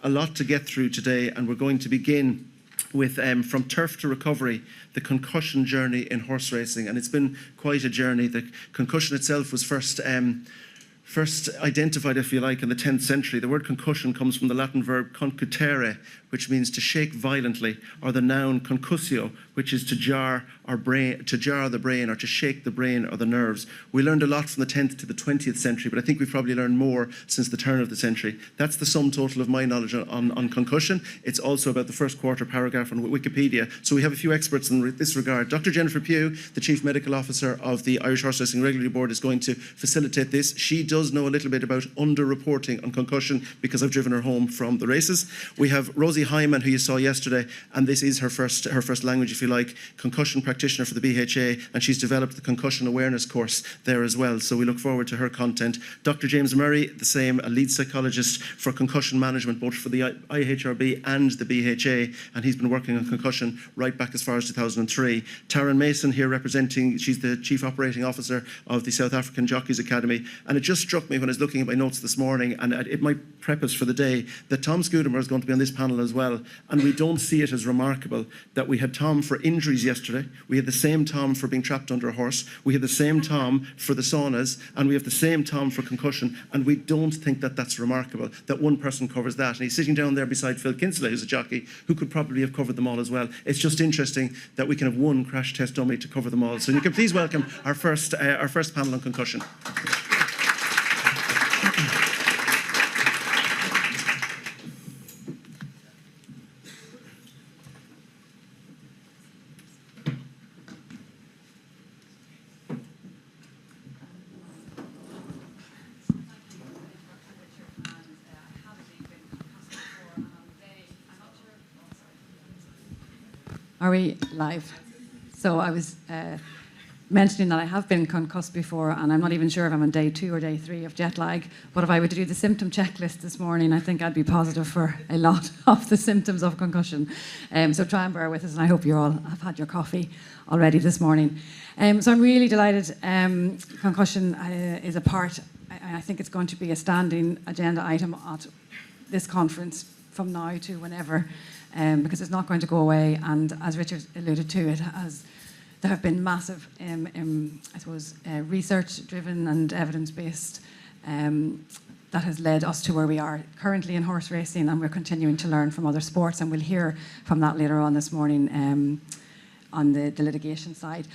a lot to get through today, and we're going to begin with From Turf to Recovery, the concussion journey in horse racing. And it's been quite a journey. The concussion itself was first identified, if you like, in the 10th century. The word concussion comes from the Latin verb concutere, which means to shake violently, or the noun concussio, which is to jar the brain, or to shake the brain or the nerves. We learned a lot from the 10th to the 20th century, but I think we've probably learned more since the turn of the century. That's the sum total of my knowledge on concussion. It's also about the first quarter paragraph on Wikipedia. So we have a few experts in this regard. Dr. Jennifer Pugh, the Chief Medical Officer of the Irish Horse Racing Regulatory Board, is going to facilitate this. She does know a little bit about underreporting on concussion because I've driven her home from the races. We have Rosie Hyman, who you saw yesterday, and this is her first language, if you like, concussion practitioner for the BHA, and she's developed the concussion awareness course there as well. So we look forward to her content. Dr. James Murray, the same, a lead psychologist for concussion management, both for the IHRB and the BHA, and he's been working on concussion right back as far as 2003. Taryn Mason here representing, she's the Chief Operating Officer of the South African Jockeys Academy, and it just struck me when I was looking at my notes this morning, and it might prep us for the day, that Tom Scudamore is going to be on this panel as well, and we don't see it as remarkable that we had Tom for injuries yesterday, we had the same Tom for being trapped under a horse, we had the same Tom for the saunas, and we have the same Tom for concussion, and we don't think that that's remarkable, that one person covers that. And he's sitting down there beside Phil Kinsella, who's a jockey, who could probably have covered them all as well. It's just interesting that we can have one crash test dummy to cover them all. So you can please welcome our first panel on concussion. Are we live? So I was mentioning that I have been concussed before, and I'm not even sure if I'm on day 2 or day 3 of jet lag, but if I were to do the symptom checklist this morning, I think I'd be positive for a lot of the symptoms of concussion. So try and bear with us, and I hope you all have had your coffee already this morning. So I'm really delighted. Concussion is a part, I think it's going to be a standing agenda item at this conference from now to whenever, because it's not going to go away. And as Richard alluded to, there have been massive, I suppose, research-driven and evidence-based that has led us to where we are currently in horse racing, and we're continuing to learn from other sports, and we'll hear from that later on this morning on the litigation side.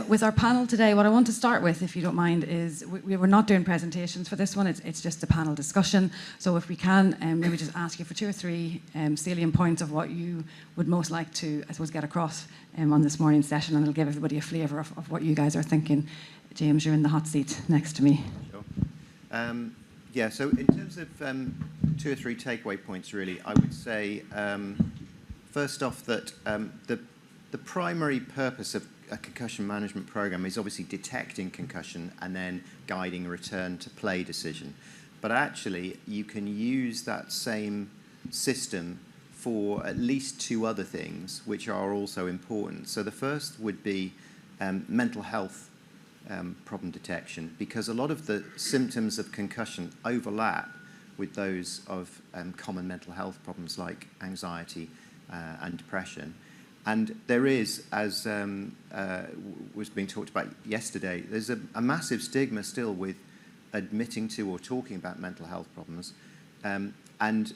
With our panel today, what I want to start with, if you don't mind, is we're not doing presentations for this one, it's just a panel discussion. So if we can, maybe just ask you for 2 or 3 salient points of what you would most like to, I suppose, get across on this morning's session, and it'll give everybody a flavour of what you guys are thinking. James, you're in the hot seat next to me. Sure. Yeah, so in terms of 2 or 3 takeaway points, really, I would say, first off, that the primary purpose of a concussion management program is obviously detecting concussion and then guiding a return to play decision. But actually, you can use that same system for at least 2 other things, which are also important. So the first would be mental health problem detection, because a lot of the symptoms of concussion overlap with those of common mental health problems like anxiety and depression. And there is, as was being talked about yesterday, there's a massive stigma still with admitting to or talking about mental health problems. And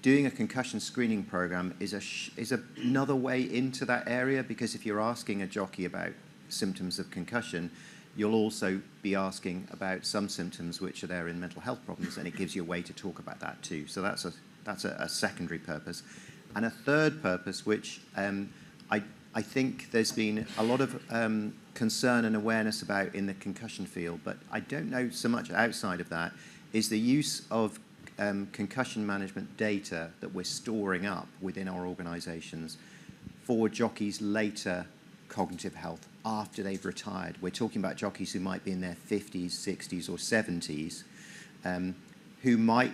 doing a concussion screening program is another way into that area, because if you're asking a jockey about symptoms of concussion, you'll also be asking about some symptoms which are there in mental health problems, and it gives you a way to talk about that too. So that's a secondary purpose. And a third purpose, which I think there's been a lot of concern and awareness about in the concussion field, but I don't know so much outside of that, is the use of concussion management data that we're storing up within our organisations for jockeys' later cognitive health after they've retired. We're talking about jockeys who might be in their 50s, 60s or 70s, who might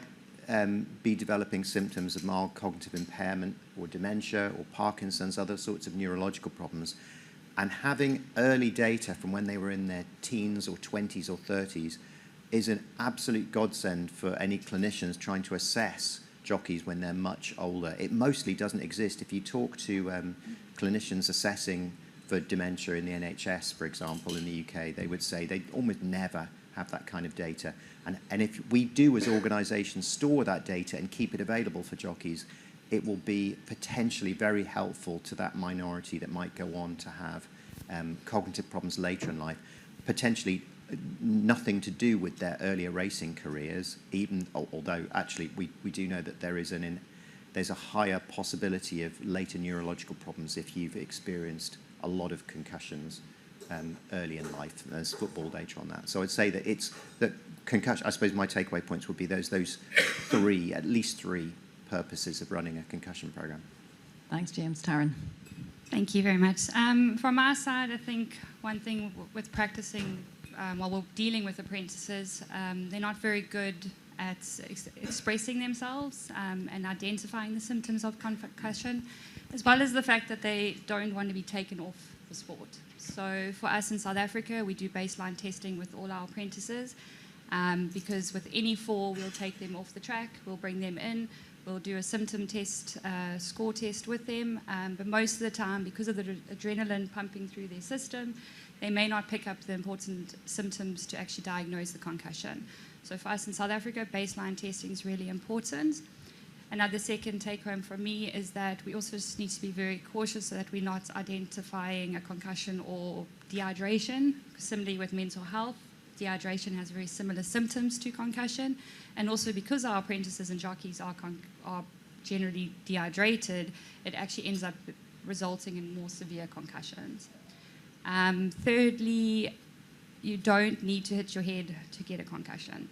be developing symptoms of mild cognitive impairment or dementia or Parkinson's, other sorts of neurological problems, and having early data from when they were in their teens or 20s or 30s is an absolute godsend for any clinicians trying to assess jockeys when they're much older. It mostly doesn't exist. If you talk to clinicians assessing for dementia in the NHS, for example, in the UK, they would say they almost never have that kind of data. And if we do, as organisations, store that data and keep it available for jockeys, it will be potentially very helpful to that minority that might go on to have cognitive problems later in life, potentially nothing to do with their earlier racing careers, even although actually we do know that there's a higher possibility of later neurological problems if you've experienced a lot of concussions early in life. There's football data on that. So I'd say that concussion, I suppose my takeaway points would be those three, at least three purposes of running a concussion program. Thanks, James. Taryn. Thank you very much. From our side, I think one thing with practicing while we're dealing with apprentices, they're not very good at expressing themselves and identifying the symptoms of concussion, as well as the fact that they don't want to be taken off the sport. So for us in South Africa, we do baseline testing with all our apprentices because with any fall, we'll take them off the track, we'll bring them in, we'll do a symptom test, score test with them, but most of the time, because of the adrenaline pumping through their system, they may not pick up the important symptoms to actually diagnose the concussion. So for us in South Africa, baseline testing is really important. Another second take home from me is that we also just need to be very cautious so that we're not identifying a concussion or dehydration. Similarly with mental health, dehydration has very similar symptoms to concussion. And also because our apprentices and jockeys are generally dehydrated, it actually ends up resulting in more severe concussions. Thirdly, you don't need to hit your head to get a concussion.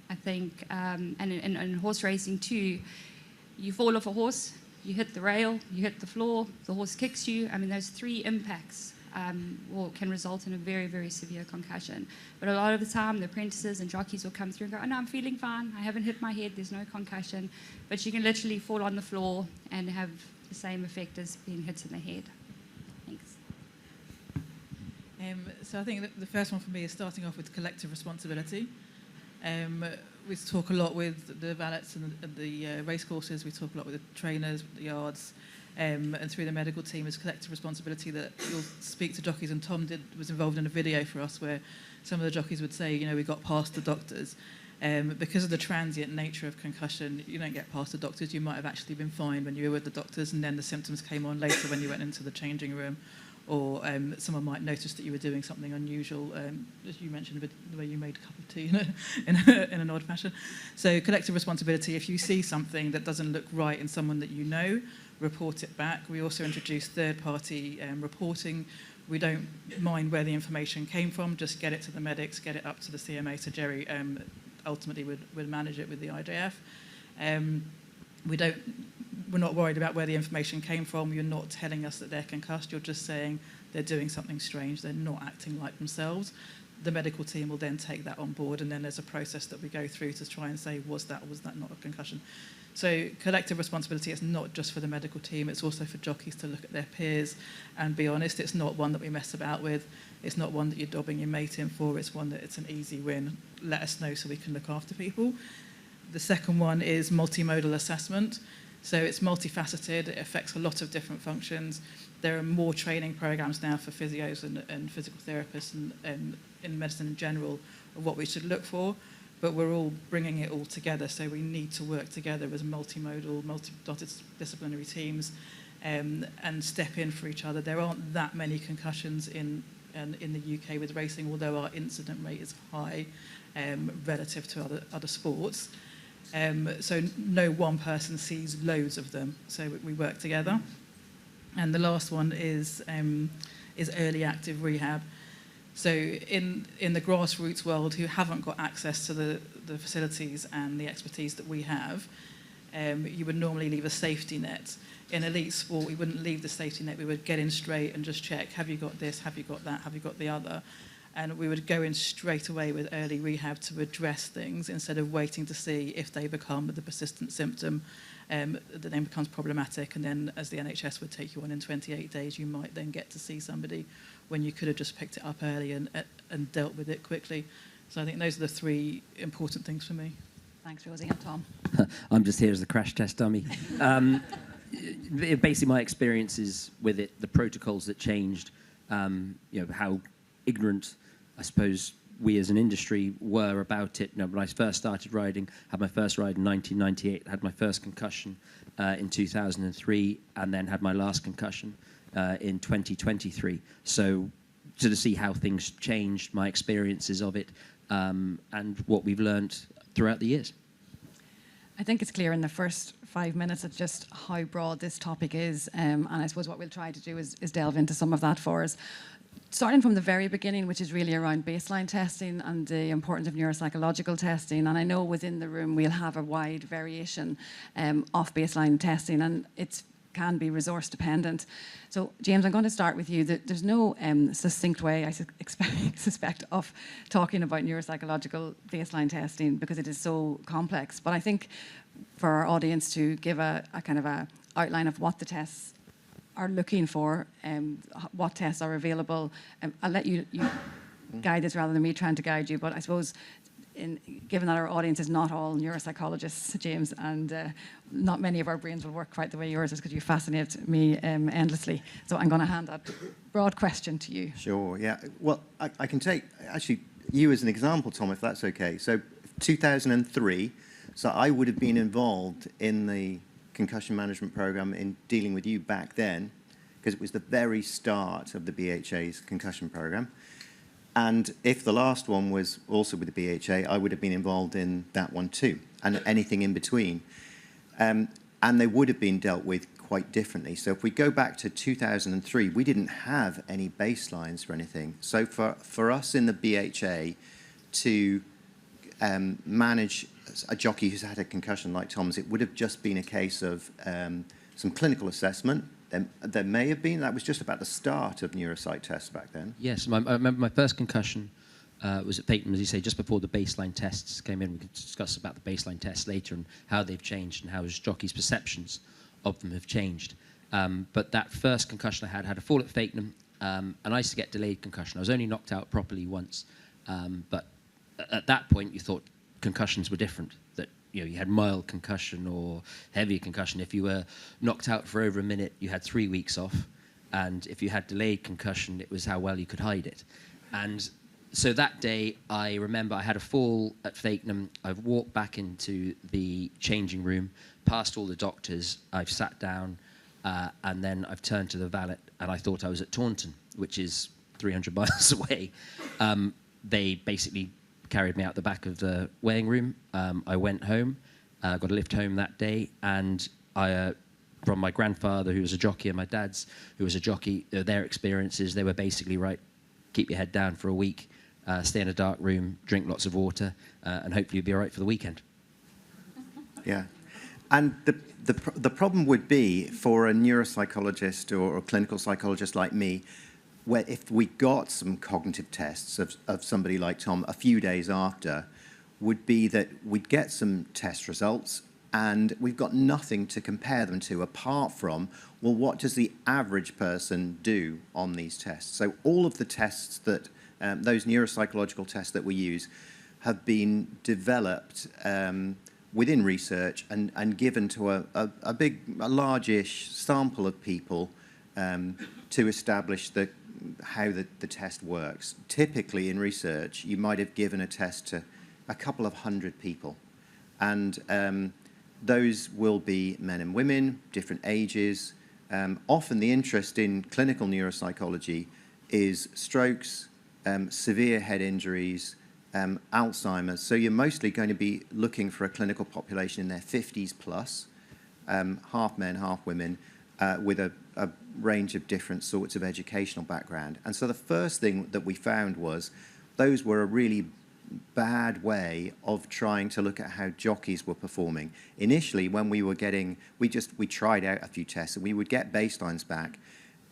I think, and in horse racing too, you fall off a horse, you hit the rail, you hit the floor, the horse kicks you. I mean, those three impacts can result in a very, very severe concussion. But a lot of the time, the apprentices and jockeys will come through and go, oh, no, I'm feeling fine. I haven't hit my head. There's no concussion. But you can literally fall on the floor and have the same effect as being hit in the head. Thanks. So I think that the first one for me is starting off with collective responsibility. We talk a lot with the valets and the race courses. We talk a lot with the trainers, the yards, and through the medical team is collective responsibility that you'll speak to jockeys. And Tom was involved in a video for us where some of the jockeys would say, we got past the doctors. Because of the transient nature of concussion, you don't get past the doctors. You might have actually been fine when you were with the doctors, and then the symptoms came on later when you went into the changing room. Or someone might notice that you were doing something unusual, as you mentioned, the way you made a cup of tea in an odd fashion. So collective responsibility, if you see something that doesn't look right in someone that you know, report it back. We also introduced third-party reporting. We don't mind where the information came from, just get it to the medics, get it up to the CMA. So Jerry ultimately would manage it with the IJF. We're not worried about where the information came from. You're not telling us that they're concussed. You're just saying they're doing something strange. They're not acting like themselves. The medical team will then take that on board, and then there's a process that we go through to try and say, was that not a concussion? So collective responsibility is not just for the medical team. It's also for jockeys to look at their peers and be honest. It's not one that we mess about with. It's not one that you're dobbing your mate in for. It's one that it's an easy win. Let us know so we can look after people. The second one is multimodal assessment. So it's multifaceted, it affects a lot of different functions. There are more training programs now for physios and physical therapists and in medicine in general of what we should look for, but we're all bringing it all together, so we need to work together as multimodal, multidisciplinary teams and step in for each other. There aren't that many concussions in the UK with racing, although our incident rate is high relative to other sports. So no one person sees loads of them, so we work together. And the last one is early active rehab. So in the grassroots world, who haven't got access to the facilities and the expertise that we have, you would normally leave a safety net. In elite sport, we wouldn't leave the safety net. We would get in straight and just check, have you got this, have you got that, have you got the other? And we would go in straight away with early rehab to address things instead of waiting to see if they become the persistent symptom that then becomes problematic. And then as the NHS would take you on in 28 days, you might then get to see somebody when you could have just picked it up early and dealt with it quickly. So I think those are the three important things for me. Thanks, Rosie and Tom. I'm just here as a crash test dummy. Basically, my experiences with it, the protocols that changed, how ignorant, I suppose, we as an industry were about it. When I first started riding, had my first ride in 1998, had my first concussion in 2003, and then had my last concussion in 2023. So to see how things changed, my experiences of it, and what we've learned throughout the years. I think it's clear in the first 5 minutes of just how broad this topic is, and I suppose what we'll try to do is delve into some of that for us. Starting from the very beginning, which is really around baseline testing and the importance of neuropsychological testing, and I know within the room we'll have a wide variation of baseline testing, and it can be resource dependent. So, James, I'm going to start with you. There's no succinct way, I suspect, of talking about neuropsychological baseline testing because it is so complex. But I think for our audience to give a kind of a outline of what the tests are looking for, what tests are available, I'll let you guide this rather than me trying to guide you. But I suppose, given that our audience is not all neuropsychologists, James, and not many of our brains will work quite the way yours is, because you fascinate me endlessly. So I'm going to hand that broad question to you. Sure, yeah. Well, I can take, actually, you as an example, Tom, if that's okay. So 2003, so I would have been involved in the concussion management program in dealing with you back then, because it was the very start of the BHA's concussion program. And if the last one was also with the BHA, I would have been involved in that one too, and anything in between. And they would have been dealt with quite differently. So if we go back to 2003, we didn't have any baselines for anything. So for us in the BHA to manage a jockey who's had a concussion like Tom's, it would have just been a case of some clinical assessment. There may have been, that was just about the start of neuropsych tests back then. Yes, I remember my first concussion was at Peyton, as you say, just before the baseline tests came in. We could discuss about the baseline tests later and how they've changed and how jockeys' perceptions of them have changed. But that first concussion I had a fall at Fakenham, and I used to get delayed concussion. I was only knocked out properly once, but at that point you thought concussions were different, that you had mild concussion or heavy concussion. If you were knocked out for over a minute, you had 3 weeks off, and if you had delayed concussion, it was how well you could hide it. And so that day, I remember I had a fall at Fakenham. I've walked back into the changing room, past all the doctors. I've sat down, and then I've turned to the valet, and I thought I was at Taunton, which is 300 miles away. They basically carried me out the back of the weighing room. I went home, got a lift home that day, and from my grandfather, who was a jockey, and my dad's, who was a jockey, their experiences, they were basically, right, keep your head down for a week, stay in a dark room, drink lots of water, and hopefully you'll be all right for the weekend. Yeah. And the problem would be for a neuropsychologist or a clinical psychologist like me, where if we got some cognitive tests of somebody like Tom a few days after, would be that we'd get some test results and we've got nothing to compare them to apart from, well, what does the average person do on these tests? So all of the tests that, those neuropsychological tests that we use have been developed within research and given to a large-ish sample of people to establish how the test works. Typically in research, you might have given a test to a couple of hundred people, and those will be men and women, different ages. Often the interest in clinical neuropsychology is strokes, severe head injuries, Alzheimer's. So you're mostly going to be looking for a clinical population in their 50s plus, half men, half women, with a range of different sorts of educational background. And so the first thing that we found was those were a really bad way of trying to look at how jockeys were performing. Initially, when we were getting, we tried out a few tests and we would get baselines back,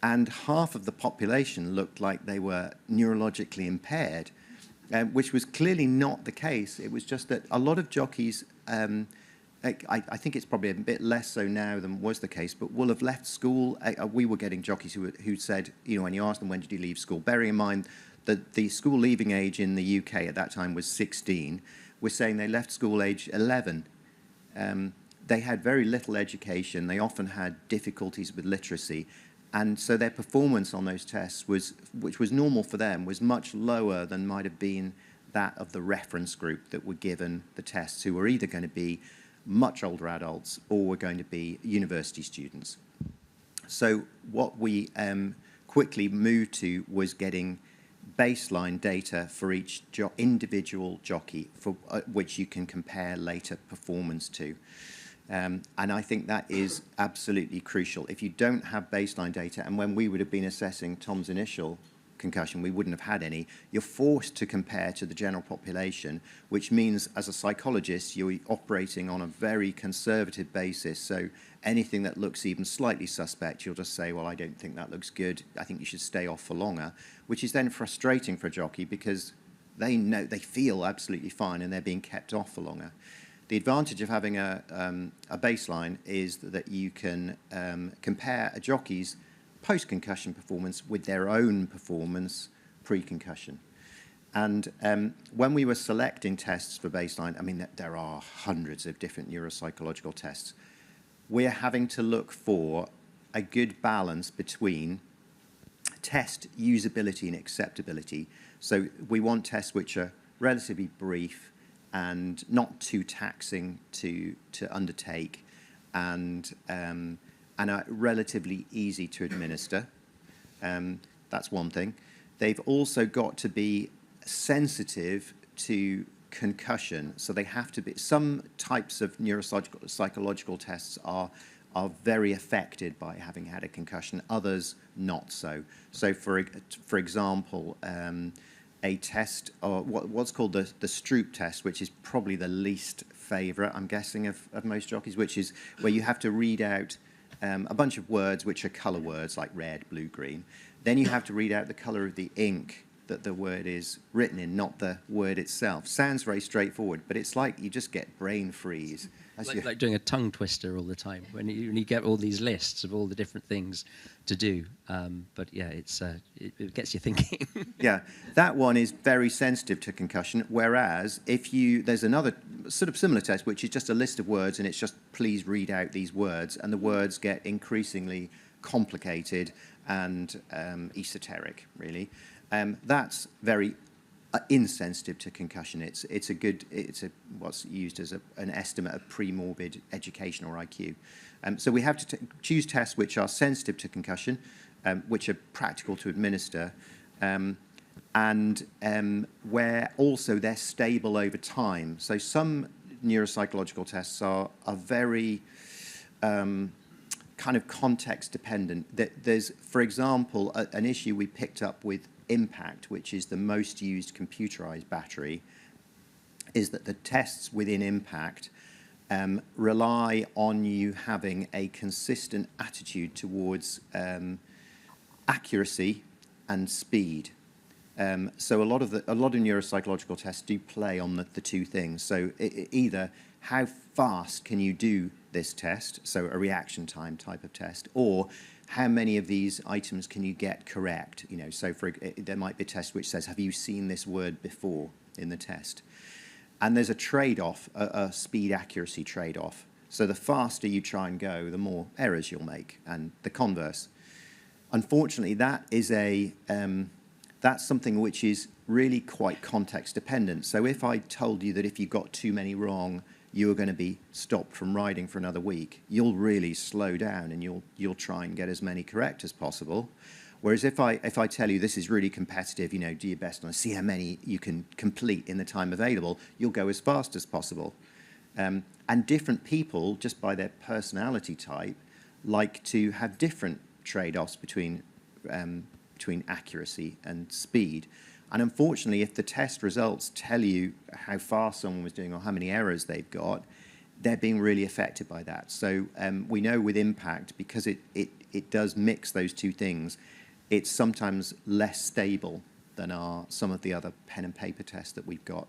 and half of the population looked like they were neurologically impaired, which was clearly not the case. It was just that a lot of jockeys, I think it's probably a bit less so now than was the case, but will have left school. We were getting jockeys who said, when you asked them, when did you leave school, bearing in mind that the school leaving age in the UK at that time was 16, were saying they left school age 11. They had very little education. They often had difficulties with literacy. And so their performance on those tests, which was normal for them, was much lower than might have been that of the reference group that were given the tests, who were either going to be much older adults or were going to be university students. So what we quickly moved to was getting baseline data for each individual jockey, for which you can compare later performance to. And I think that is absolutely crucial. If you don't have baseline data, and when we would have been assessing Tom's initial concussion, we wouldn't have had any, you're forced to compare to the general population, which means as a psychologist, you're operating on a very conservative basis. So anything that looks even slightly suspect, you'll just say, well, I don't think that looks good. I think you should stay off for longer, which is then frustrating for a jockey because they know, they feel absolutely fine and they're being kept off for longer. The advantage of having a baseline is that you can compare a jockey's post-concussion performance with their own performance pre-concussion. And when we were selecting tests for baseline, I mean, there are hundreds of different neuropsychological tests. We're having to look for a good balance between test usability and acceptability. So we want tests which are relatively brief and not too taxing to undertake, and are relatively easy to administer. That's one thing. They've also got to be sensitive to concussion. So they have to be, some types of neuropsychological tests are very affected by having had a concussion, others not so. So for example, a test, or what's called the Stroop test, which is probably the least favourite, I'm guessing, of most jockeys, which is where you have to read out a bunch of words which are colour words like red, blue, green. Then you have to read out the colour of the ink that the word is written in, not the word itself. Sounds very straightforward, but it's like you just get brain freeze. Like doing a tongue twister all the time when you get all these lists of all the different things to do. But yeah, it gets you thinking. Yeah, that one is very sensitive to concussion, whereas there's another sort of similar test, which is just a list of words, and it's just please read out these words, and the words get increasingly complicated and esoteric, really. That's very insensitive to concussion. It's what's used as an estimate of pre-morbid education or IQ. So we have to choose tests which are sensitive to concussion, which are practical to administer, and where also they're stable over time. So some neuropsychological tests are very kind of context dependent. There's, for example, an issue we picked up with Impact, which is the most used computerized battery, is that the tests within Impact rely on you having a consistent attitude towards accuracy and speed. So a lot of neuropsychological tests do play on the two things. So either how fast can you do this test, so a reaction time type of test, or how many of these items can you get correct? You know, so there might be a test which says, have you seen this word before in the test? And there's a trade-off, a speed accuracy trade-off. So the faster you try and go, the more errors you'll make, and the converse. Unfortunately, that is that's something which is really quite context dependent. So if I told you that if you got too many wrong, you were going to be stopped from riding for another week, you'll really slow down and you'll try and get as many correct as possible. Whereas if I tell you this is really competitive, you know, do your best and see how many you can complete in the time available, you'll go as fast as possible. And different people, just by their personality type, like to have different trade-offs between accuracy and speed. And unfortunately, if the test results tell you how fast someone was doing or how many errors they've got, they're being really affected by that. So we know with Impact, because it does mix those two things, it's sometimes less stable than some of the other pen and paper tests that we've got.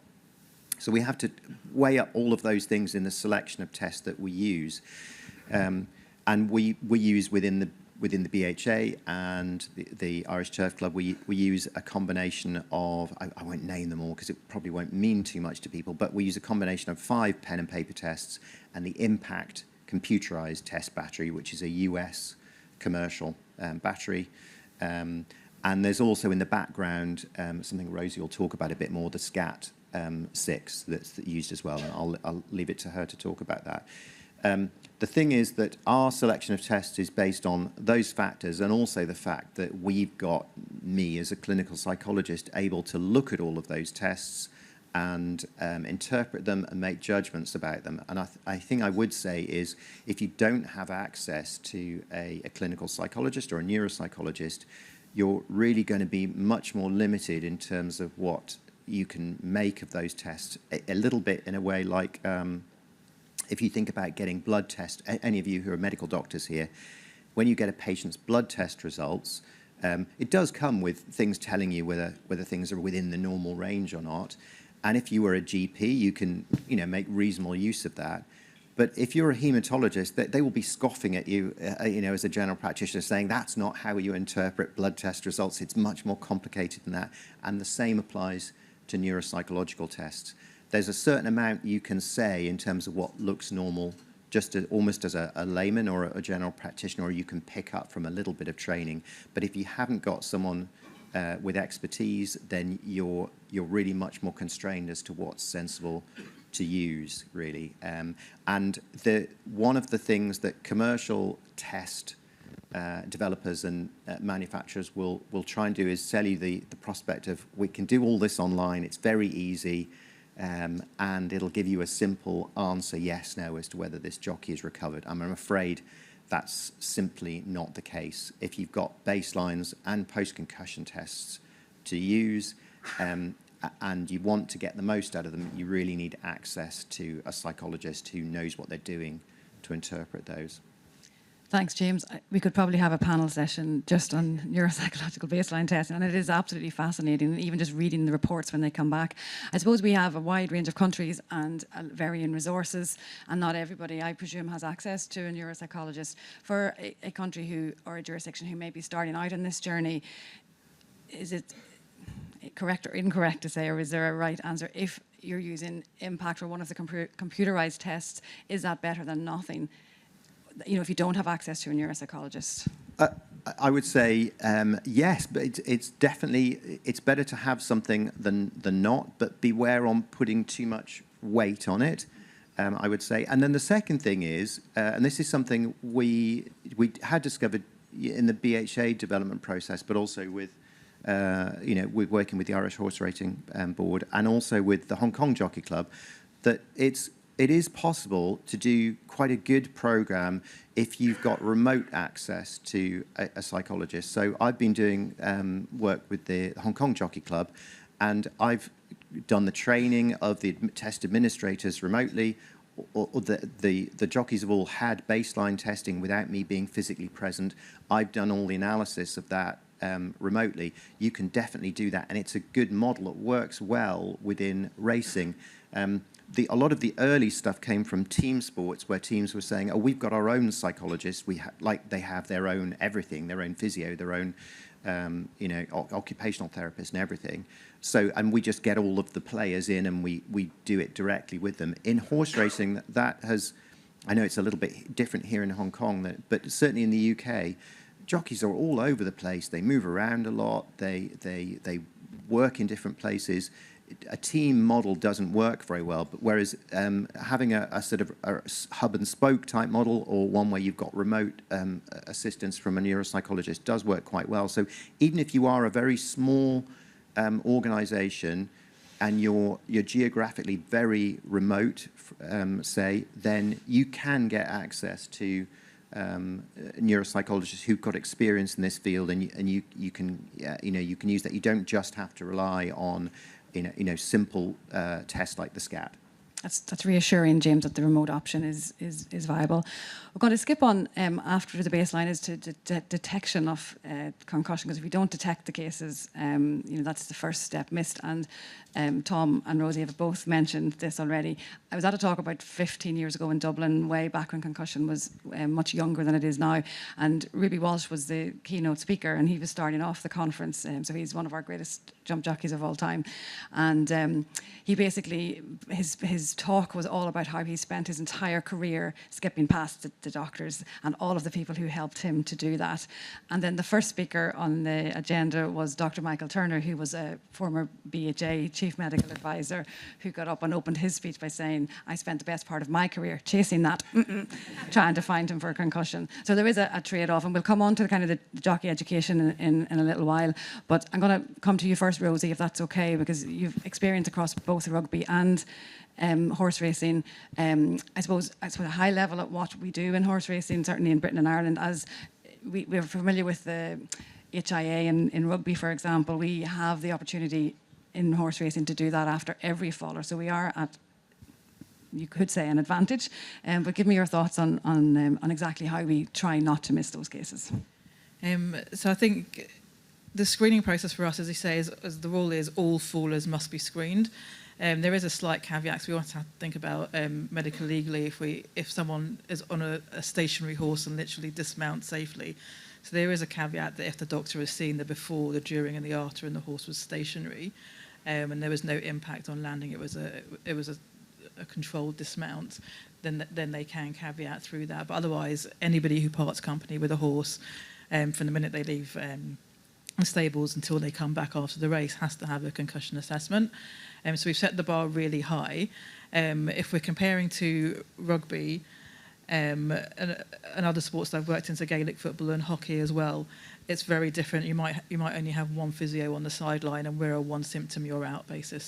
So we have to weigh up all of those things in the selection of tests that we use. And we use within within the BHA and the Irish Turf Club, we use a combination of, I won't name them all because it probably won't mean too much to people, but we use a combination of 5 pen and paper tests and the Impact computerized test battery, which is a US commercial battery. And there's also in the background something Rosie will talk about a bit more, the SCAT 6 that's used as well. And I'll leave it to her to talk about that. The thing is that our selection of tests is based on those factors and also the fact that we've got me as a clinical psychologist able to look at all of those tests and interpret them and make judgments about them. And I think I would say is if you don't have access to a clinical psychologist or a neuropsychologist, you're really going to be much more limited in terms of what you can make of those tests. A little bit in a way like if you think about getting blood tests, any of you who are medical doctors here, when you get a patient's blood test results, it does come with things telling you whether things are within the normal range or not. And if you were a GP, you can make reasonable use of that. But if you're a hematologist, they will be scoffing at you, as a general practitioner, saying that's not how you interpret blood test results. It's much more complicated than that. And the same applies to neuropsychological tests. There's a certain amount you can say in terms of what looks normal, almost as a layman or a general practitioner, or you can pick up from a little bit of training. But if you haven't got someone with expertise, then you're really much more constrained as to what's sensible to use, really. And one of the things that commercial test developers and manufacturers will try and do is sell you the prospect of, we can do all this online, it's very easy, and it'll give you a simple answer, yes, no, as to whether this jockey is recovered. I'm afraid that's simply not the case. If you've got baselines and post-concussion tests to use, and you want to get the most out of them, you really need access to a psychologist who knows what they're doing to interpret those. Thanks, James. We could probably have a panel session just on neuropsychological baseline testing, and it is absolutely fascinating, even just reading the reports when they come back. I suppose we have a wide range of countries and varying resources, and not everybody, I presume, has access to a neuropsychologist. For a country or a jurisdiction who may be starting out on this journey, is it correct or incorrect to say, or is there a right answer? If you're using Impact or one of the computerized tests, is that better than nothing? If you don't have access to a neuropsychologist? I would say yes, but it's definitely, it's better to have something than not, but beware on putting too much weight on it, I would say. And then the second thing is, and this is something we had discovered in the BHA development process, but also with, we're working with the Irish Horse Racing Board and also with the Hong Kong Jockey Club, that it is possible to do quite a good program if you've got remote access to a psychologist. So I've been doing work with the Hong Kong Jockey Club, and I've done the training of the test administrators remotely. Or the jockeys have all had baseline testing without me being physically present. I've done all the analysis of that remotely. You can definitely do that, and it's a good model. It works well within racing. A lot of the early stuff came from team sports, where teams were saying, "Oh, we've got our own psychologists. They have their own everything, their own physio, their own, occupational therapist, and everything." So, and we just get all of the players in, and we do it directly with them. In horse racing, that has, I know it's a little bit different here in Hong Kong, but certainly in the UK, jockeys are all over the place. They move around a lot. They work in different places. A team model doesn't work very well, but whereas having a sort of a hub and spoke type model, or one where you've got remote assistance from a neuropsychologist, does work quite well. So even if you are a very small organization and you're geographically very remote, say, then you can get access to neuropsychologists who've got experience in this field, and you can use that. You don't just have to rely on simple tests like the SCAT. that's reassuring, James, that the remote option is viable. We're going to skip on after the baseline is to detection of concussion, because if we don't detect the cases, that's the first step missed. And Tom and Rosie have both mentioned this already. I was at a talk about 15 years ago in Dublin, way back when concussion was much younger than it is now. And Ruby Walsh was the keynote speaker, and he was starting off the conference. So he's one of our greatest jump jockeys of all time. And he basically, his talk was all about how he spent his entire career skipping past the doctors and all of the people who helped him to do that. And then the first speaker on the agenda was Dr. Michael Turner, who was a former BHA Chief Medical Advisor, who got up and opened his speech by saying, I spent the best part of my career chasing that, trying to find him for a concussion. So there is a trade-off, and we'll come on to kind of the jockey education in a little while. But I'm going to come to you first, Rosie, if that's okay, because you've experience across both rugby and horse racing. I suppose a high level at what we do in horse racing, certainly in Britain and Ireland, as we're familiar with the HIA in rugby, for example. We have the opportunity in horse racing to do that after every faller. So we are at, you could say, an advantage. But give me your thoughts on exactly how we try not to miss those cases. So I think the screening process for us, as you say, as the rule is, all fallers must be screened. There is a slight caveat, so we want to think about medical legally if someone is on a stationary horse and literally dismounts safely. So there is a caveat that if the doctor has seen the before, the during, and the after, and the horse was stationary, and there was no impact on landing, it was a controlled dismount, then they can caveat through that. But otherwise, anybody who parts company with a horse from the minute they leave the stables until they come back after the race has to have a concussion assessment. So we've set the bar really high. If we're comparing to rugby and other sports that I've worked in, so Gaelic football and hockey as well, it's very different. You might only have one physio on the sideline, and we're a one symptom you're out basis.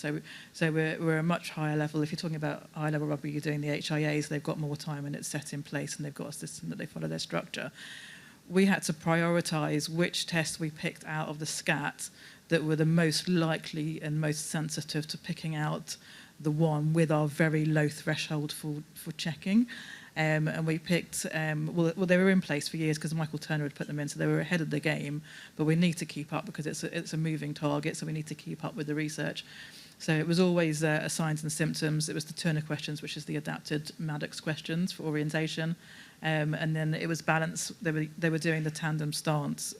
So we're a much higher level. If you're talking about high level rugby, you're doing the HIAs, they've got more time and it's set in place, and they've got a system that they follow their structure. We had to prioritise which tests we picked out of the SCAT that were the most likely and most sensitive to picking out the one with our very low threshold for checking. And we picked, well, they were in place for years because Michael Turner had put them in, so they were ahead of the game, but we need to keep up because it's a moving target, so we need to keep up with the research. So it was always signs and symptoms. It was the Turner questions, which is the adapted Maddox questions for orientation. And then it was balance. They were doing the tandem stance,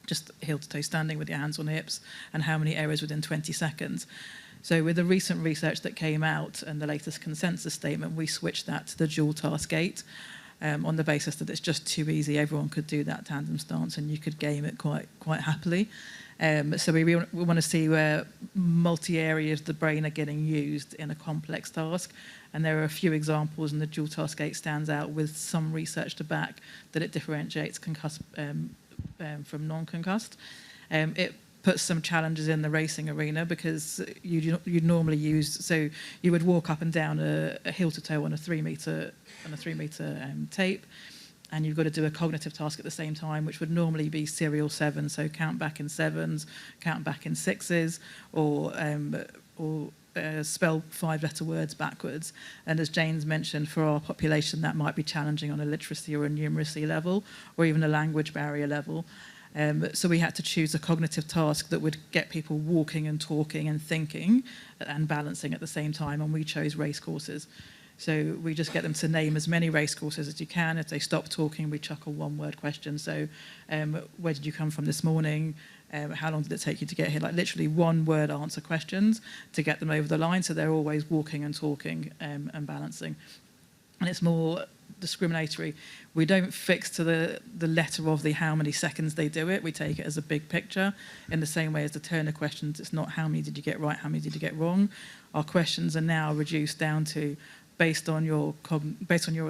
just heel-to-toe standing with your hands on hips, and how many errors within 20 seconds. So with the recent research that came out and the latest consensus statement, we switched that to the dual task gate on the basis that it's just too easy. Everyone could do that tandem stance and you could game it quite happily. So we want to see where multi-areas of the brain are getting used in a complex task. And there are a few examples, and the dual task gate stands out with some research to back that it differentiates concussed from non-concussed. It puts some challenges in the racing arena because you'd normally use, so you would walk up and down a heel to toe on a 3 meter tape, and you've got to do a cognitive task at the same time, which would normally be serial 7, so count back in 7s, count back in 6s, or spell 5-letter words backwards. And as Jane's mentioned, for our population, that might be challenging on a literacy or a numeracy level, or even a language barrier level. So we had to choose a cognitive task that would get people walking and talking and thinking and balancing at the same time, and we chose race courses. So we just get them to name as many race courses as you can. If they stop talking, we chuck a one-word question. So where did you come from this morning? How long did it take you to get here? Like literally one-word answer questions to get them over the line, so they're always walking and talking and balancing. And it's more discriminatory. We don't fix to the letter of the how many seconds they do it. We take it as a big picture. In the same way as the Turner questions, it's not how many did you get right, how many did you get wrong. Our questions are now reduced down to based on your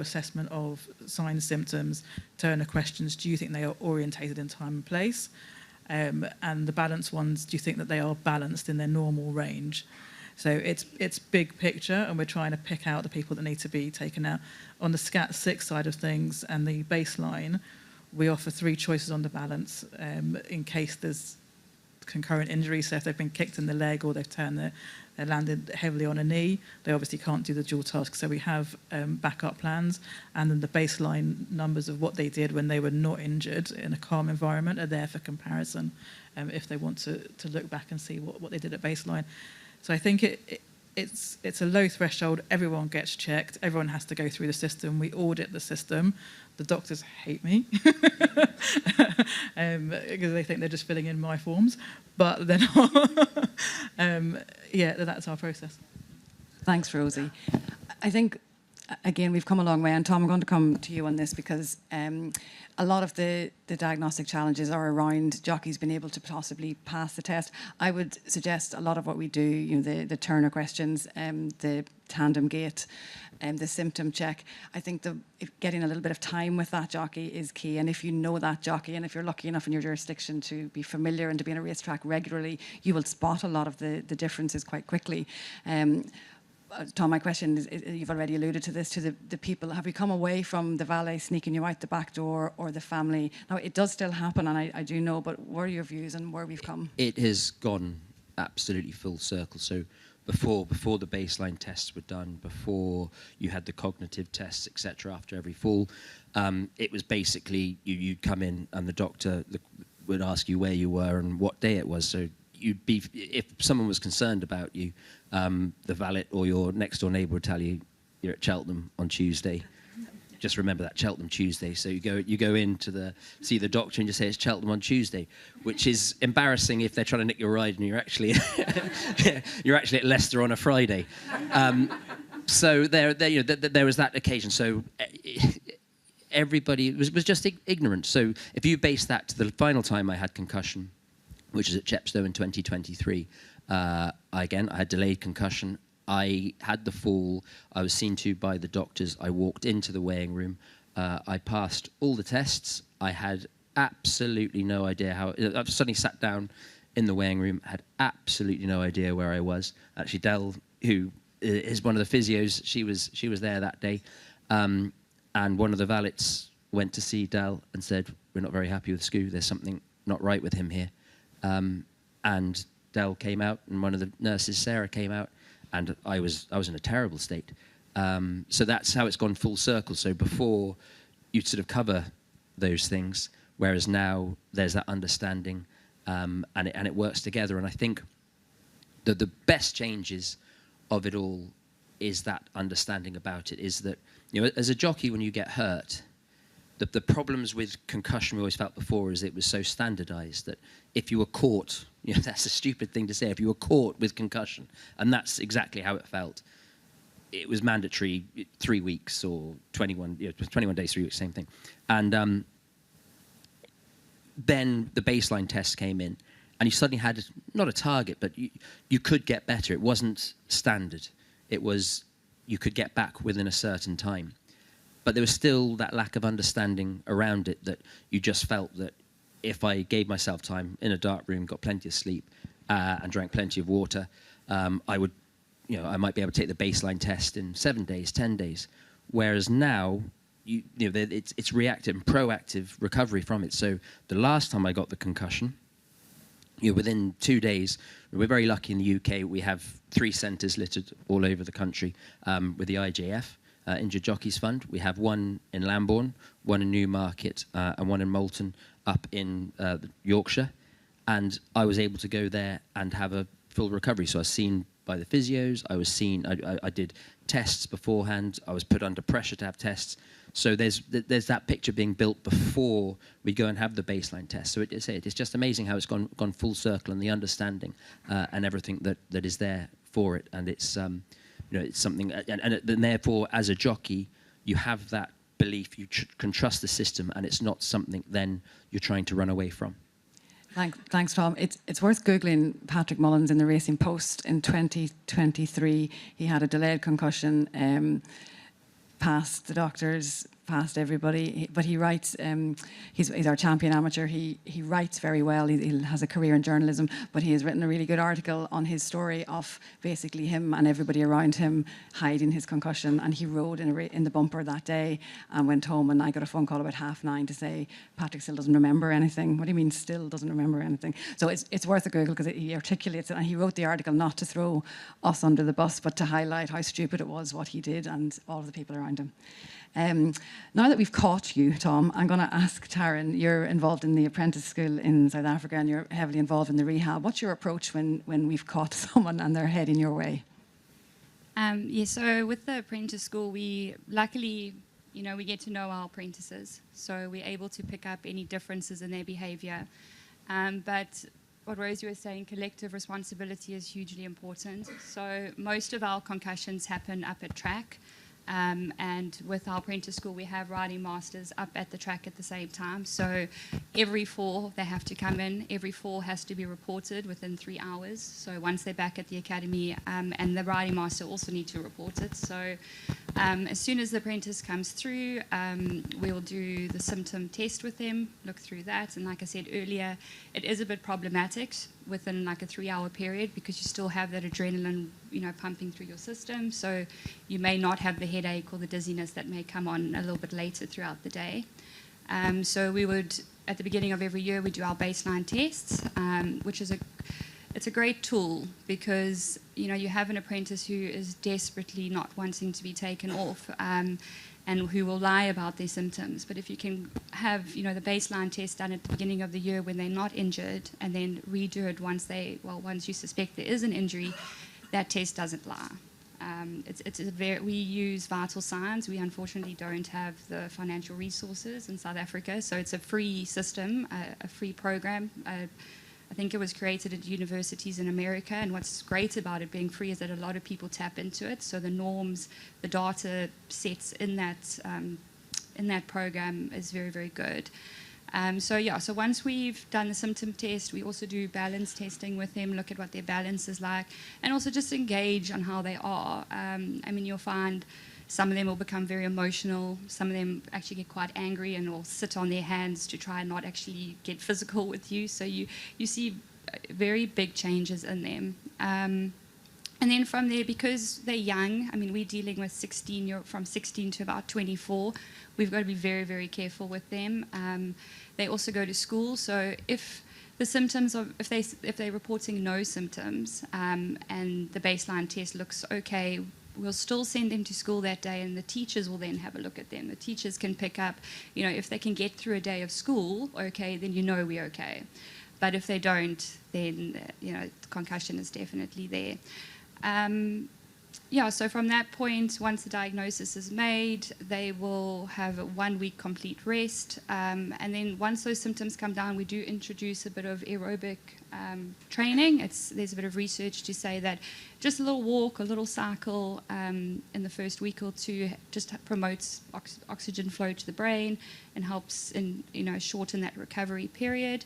assessment of signs, symptoms, Turner questions, do you think they are orientated in time and place? And the balanced ones, do you think that they are balanced in their normal range? So it's big picture, and we're trying to pick out the people that need to be taken out. On the SCAT-6 side of things and the baseline, we offer 3 choices on the balance in case there's concurrent injury. So if they've been kicked in the leg or they've turned They're landed heavily on a knee. They obviously can't do the dual task, so we have backup plans. And then the baseline numbers of what they did when they were not injured in a calm environment are there for comparison if they want to look back and see what they did at baseline. So I think it's a low threshold. Everyone gets checked. Everyone has to go through the system. We audit the system. The doctors hate me because they think they're just filling in my forms, but they're not. Yeah, that's our process. Thanks, Rosie. I think, again, we've come a long way, and Tom, I'm going to come to you on this because a lot of the diagnostic challenges are around jockeys being able to possibly pass the test. I would suggest a lot of what we do, you know, the Turner questions, the tandem gait, the symptom check. I think getting a little bit of time with that jockey is key. And if you know that jockey, and if you're lucky enough in your jurisdiction to be familiar and to be on a racetrack regularly, you will spot a lot of the differences quite quickly. Tom, my question is, you've already alluded to this, to the people. Have we come away from the valet sneaking you out the back door or the family? Now, it does still happen, and I do know, but what are your views and where we've come? It has gone absolutely full circle. So before the baseline tests were done, before you had the cognitive tests, etc., after every fall, it was basically you'd come in and the doctor would ask you where you were and what day it was. So you'd be, if someone was concerned about you, the valet or your next door neighbour would tell you you're at Cheltenham on Tuesday. Just remember that, Cheltenham Tuesday. So you go in to see the doctor and just say it's Cheltenham on Tuesday, which is embarrassing if they're trying to nick your ride and you're actually at Leicester on a Friday. So there was that occasion. So everybody was just ignorant. So if you base that to the final time I had concussion, which is at ICHSWJ in 2023, I had delayed concussion. I had the fall. I was seen to by the doctors. I walked into the weighing room. I passed all the tests. I had absolutely no idea how. I suddenly sat down in the weighing room. Had absolutely no idea where I was. Actually, Del, who is one of the physios, she was there that day, and one of the valets went to see Del and said, "We're not very happy with Scoo. There's something not right with him here." And Del came out, and one of the nurses, Sarah, came out. And I was in a terrible state. So that's how it's gone full circle. So before, you'd sort of cover those things, whereas now there's that understanding, and it works together. And I think that the best changes of it all is that understanding about it. Is that, you know, as a jockey, when you get hurt, the problems with concussion we always felt before is it was so standardised that if you were caught, you know, that's a stupid thing to say, if you were caught with concussion, and that's exactly how it felt, it was mandatory 3 weeks or 21 days, 3 weeks, same thing. And then the baseline test came in, and you suddenly had not a target, but you could get better. It wasn't standard. It was you could get back within a certain time. But there was still that lack of understanding around it, that you just felt that if I gave myself time in a dark room, got plenty of sleep, and drank plenty of water, I would, you know, I might be able to take the baseline test in 7 days, 10 days. Whereas now, it's reactive and proactive recovery from it. So the last time I got the concussion, you know, within 2 days, we're very lucky in the UK. We have 3 centres littered all over the country with the IJF. Injured Jockeys Fund. We have one in Lambourne, one in Newmarket, and one in Moulton up in Yorkshire. And I was able to go there and have a full recovery. So I was seen by the physios. I did tests beforehand. I was put under pressure to have tests. So there's that picture being built before we go and have the baseline test. So it's just amazing how it's gone full circle, and the understanding and everything that is there for it. And it's you know, it's something, and therefore, as a jockey, you have that belief you can trust the system, and it's not something then you're trying to run away from. Thanks, Tom. It's worth Googling Patrick Mullins in the Racing Post in 2023. He had a delayed concussion, passed the doctors, past everybody. But he writes. He's our champion amateur. He writes very well. He has a career in journalism, but he has written a really good article on his story of basically him and everybody around him hiding his concussion. And he rode in the bumper that day and went home. And I got a phone call about 9:30 to say Patrick still doesn't remember anything. What do you mean still doesn't remember anything? So it's worth a Google because he articulates it. And he wrote the article not to throw us under the bus, but to highlight how stupid it was what he did and all of the people around him. Now that we've caught you, Tom, I'm going to ask Taryn, you're involved in the apprentice school in South Africa and you're heavily involved in the rehab. What's your approach when we've caught someone and they're heading your way? So with the apprentice school, we luckily, we get to know our apprentices. So we're able to pick up any differences in their behavior. But what Rosie was saying, collective responsibility is hugely important. So most of our concussions happen up at track. And with our apprentice school, we have riding masters up at the track at the same time. So every fall, they have to come in. Every fall has to be reported within 3 hours. So once they're back at the academy, and the riding master also need to report it. So as soon as the apprentice comes through, we will do the symptom test with them, look through that. And like I said earlier, it is a bit problematic within like a 3-hour period because you still have that adrenaline, pumping through your system. So you may not have the headache or the dizziness that may come on a little bit later throughout the day. So we would, at the beginning of every year, we do our baseline tests, which is it's a great tool because, you have an apprentice who is desperately not wanting to be taken off, and who will lie about their symptoms. But if you can have, the baseline test done at the beginning of the year when they're not injured and then redo it once you suspect there is an injury, that test doesn't lie. We use vital signs. We unfortunately don't have the financial resources in South Africa, so it's a free system, a free program. I think it was created at universities in America, and what's great about it being free is that a lot of people tap into it. So the norms, the data sets in that program is very, very good. So once we've done the symptom test, we also do balance testing with them, look at what their balance is like, and also just engage on how they are. You'll find some of them will become very emotional. Some of them actually get quite angry and will sit on their hands to try and not actually get physical with you. So you see very big changes in them. And then from there, because they're young, we're dealing with from 16 to about 24. We've got to be very, very careful with them. They also go to school, so if the symptoms if they're reporting no symptoms and the baseline test looks okay, we'll still send them to school that day, and the teachers will then have a look at them. The teachers can pick up, if they can get through a day of school, okay, then we're okay. But if they don't, then concussion is definitely there. So from that point, once the diagnosis is made, they will have a 1-week complete rest. And then once those symptoms come down, we do introduce a bit of aerobic training. There's a bit of research to say that just a little walk, a little cycle in the first week or two just promotes oxygen flow to the brain and helps shorten that recovery period.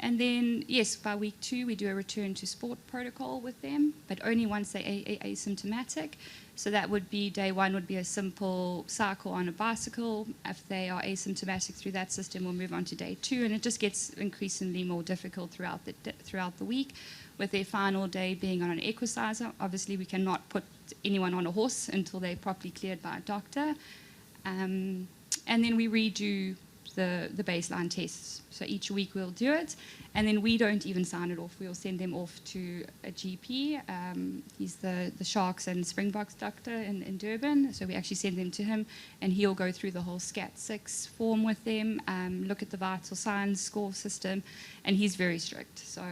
And then, yes, by week 2, we do a return to sport protocol with them, but only once they're asymptomatic. So that would be, day 1 would be a simple cycle on a bicycle. If they are asymptomatic through that system, we'll move on to day 2, and it just gets increasingly more difficult throughout the week, with their final day being on an equisizer. Obviously, we cannot put anyone on a horse until they're properly cleared by a doctor. And then we redo the baseline tests. So each week we'll do it, and then we don't even sign it off. We'll send them off to a GP. He's the Sharks and Springboks doctor in Durban, so we actually send them to him, and he'll go through the whole SCAT-6 form with them, look at the vital signs score system, and he's very strict. So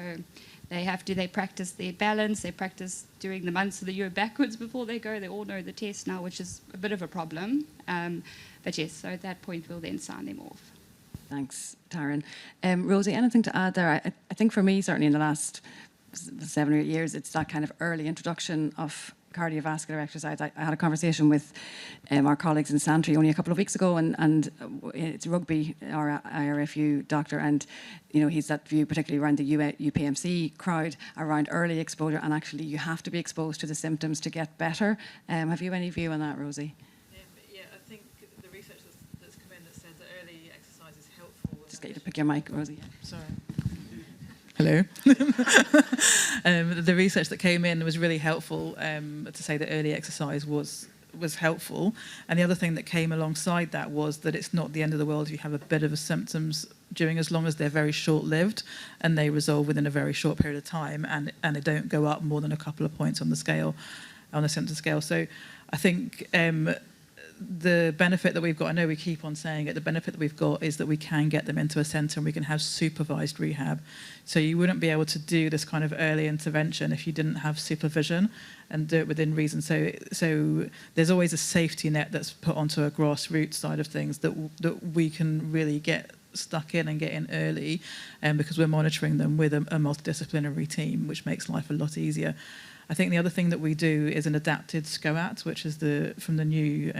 they practice their balance, they practice during the months of the year backwards before they go. They all know the test now, which is a bit of a problem. But yes, so at that point we'll then sign them off. Thanks, Taryn. Rosie, anything to add there? I think for me, certainly in the last 7 or 8 years, it's that kind of early introduction of cardiovascular exercise. I had a conversation with our colleagues in Santry only a couple of weeks ago, and it's Rugby, our IRFU doctor, and he's that view, particularly around the UPMC crowd, around early exposure, and actually you have to be exposed to the symptoms to get better. Have you any view on that, Rosie? I think get you to pick your mic, Rosie. Sorry. Hello. The research that came in was really helpful to say that early exercise was helpful. And the other thing that came alongside that was that it's not the end of the world if you have a bit of symptoms during, as long as they're very short-lived and they resolve within a very short period of time, and they don't go up more than a couple of points on the scale, on the symptom scale. So I think the benefit that we've got, I know we keep on saying it, the benefit that we've got is that we can get them into a centre and we can have supervised rehab. So you wouldn't be able to do this kind of early intervention if you didn't have supervision and do it within reason. So there's always a safety net that's put onto a grassroots side of things that we can really get stuck in and get in early, because we're monitoring them with a multidisciplinary team, which makes life a lot easier. I think the other thing that we do is an adapted SCOAT, which is from the new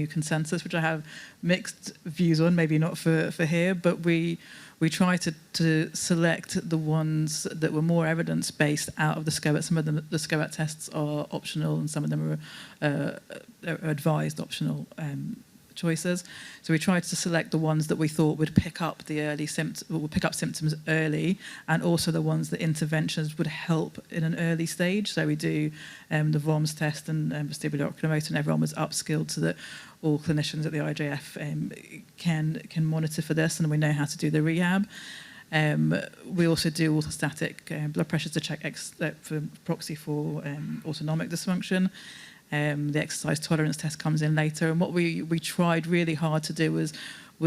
consensus, which I have mixed views on, maybe not for here, but we try to select the ones that were more evidence-based out of the SCOAT. Some of them, the SCOAT tests are optional, and some of them are advised optional choices. So we tried to select the ones that we thought would pick up symptoms early, and also the ones that interventions would help in an early stage. So we do the VOMS test and vestibular oculomotor, and everyone was upskilled so that all clinicians at the IJF can monitor for this, and we know how to do the rehab. We also do orthostatic blood pressures to check for proxy for autonomic dysfunction. The exercise tolerance test comes in later, and what we tried really hard to do was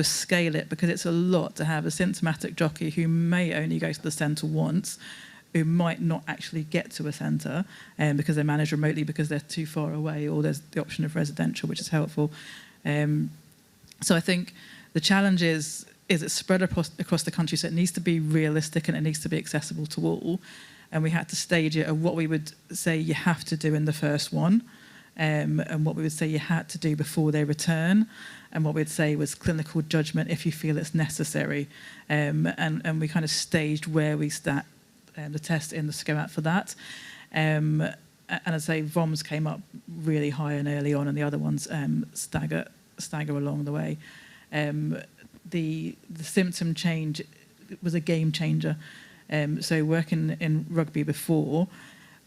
scale it, because it's a lot to have a symptomatic jockey who may only go to the centre once, who might not actually get to a centre because they're managed remotely because they're too far away, or there's the option of residential, which is helpful. So I think the challenge is it's spread across the country, so it needs to be realistic and it needs to be accessible to all. And we had to stage it of what we would say you have to do in the first one, and what we would say you had to do before they return, and what we'd say was clinical judgment if you feel it's necessary. And we kind of staged where we stat the test in the SCOAT for that. And I'd say VOMS came up really high and early on, and the other ones stagger along the way. The symptom change was a game changer. So working in rugby before,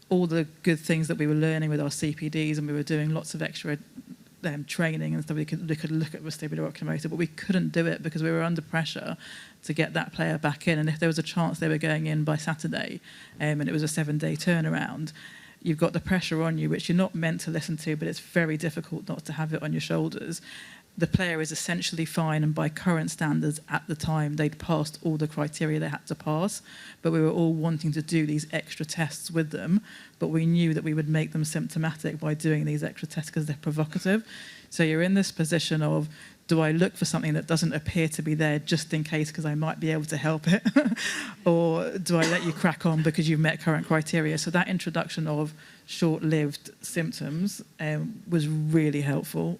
all the good things that we were learning with our CPDs, and we were doing lots of extra training and stuff, we could look at vestibular oculomotor, but we couldn't do it because we were under pressure to get that player back in. And if there was a chance they were going in by Saturday, and it was a 7-day turnaround, you've got the pressure on you, which you're not meant to listen to, but it's very difficult not to have it on your shoulders. The player is essentially fine, and by current standards at the time, they'd passed all the criteria they had to pass, but we were all wanting to do these extra tests with them, but we knew that we would make them symptomatic by doing these extra tests because they're provocative. So you're in this position of, do I look for something that doesn't appear to be there just in case because I might be able to help it? Or do I let you crack on because you've met current criteria? So that introduction of short-lived symptoms was really helpful.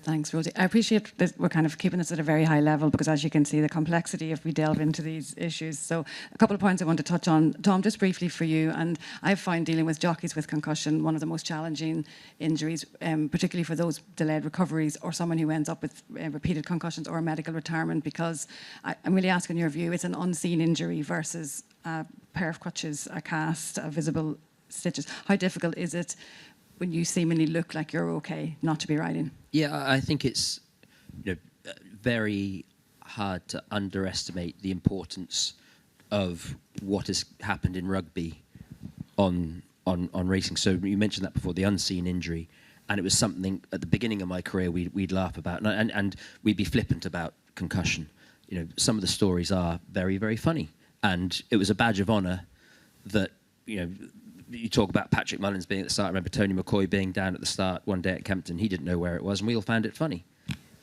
Thanks, Rosie. I appreciate that we're kind of keeping this at a very high level, because as you can see, the complexity if we delve into these issues. So a couple of points I want to touch on. Tom, just briefly for you, and I've found dealing with jockeys with concussion one of the most challenging injuries, particularly for those delayed recoveries or someone who ends up with repeated concussions or medical retirement, because I'm really asking your view. It's an unseen injury versus a pair of crutches, a cast, a visible stitches. How difficult is it when you seemingly look like you're okay not to be riding? Yeah, I think it's very hard to underestimate the importance of what has happened in rugby on racing. So you mentioned that before, the unseen injury, and it was something at the beginning of my career we'd laugh about, and we'd be flippant about concussion. Some of the stories are very, very funny, and it was a badge of honour that you talk about Patrick Mullins being at the start. I remember Tony McCoy being down at the start one day at Kempton. He didn't know where it was, and we all found it funny.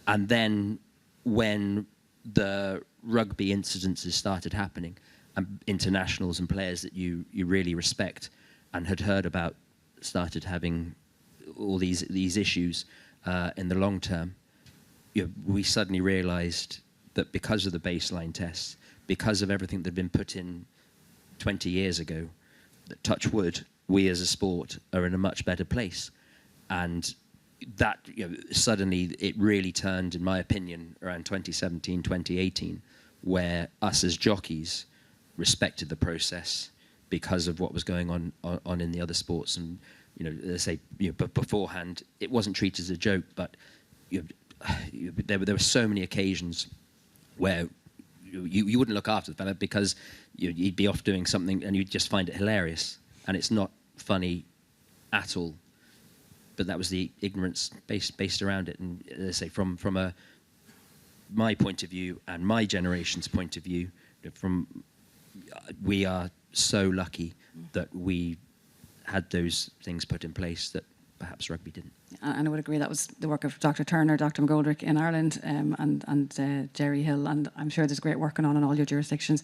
And then when the rugby incidences started happening, and internationals and players that you really respect and had heard about started having all these issues in the long term, we suddenly realised that because of the baseline tests, because of everything that had been put in 20 years ago, that touch wood, we as a sport are in a much better place. And that, suddenly it really turned, in my opinion, around 2017, 2018, where us as jockeys respected the process because of what was going on in the other sports. And, let's say, but beforehand, it wasn't treated as a joke, but there were so many occasions where you wouldn't look after the fella because you'd be off doing something and you'd just find it hilarious. And it's not funny at all. But that was the ignorance based around it. And as I say, from my point of view and my generation's point of view, we are so lucky that we had those things put in place that perhaps rugby didn't. And I would agree that was the work of Dr. Turner, Dr. McGoldrick in Ireland, and Jerry Hill, and I'm sure there's great work going on in all your jurisdictions.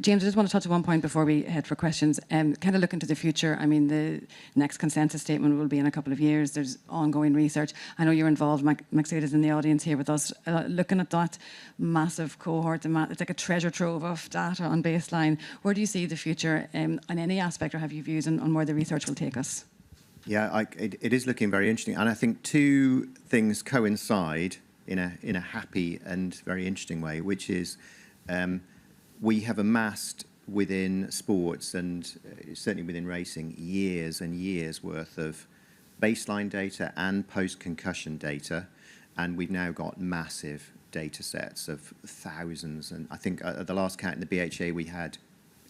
James, I just want to touch on one point before we head for questions. Kind of look into the future. I mean, the next consensus statement will be in a couple of years. There's ongoing research. I know you're involved. Maxine is in the audience here with us, looking at that massive cohort. It's like a treasure trove of data on baseline. Where do you see the future in any aspect, or have you views on where the research will take us? Yeah, it is looking very interesting, and I think two things coincide in a happy and very interesting way, which is we have amassed within sports and certainly within racing years and years worth of baseline data and post-concussion data, and we've now got massive data sets of thousands. And I think at the last count in the BHA we had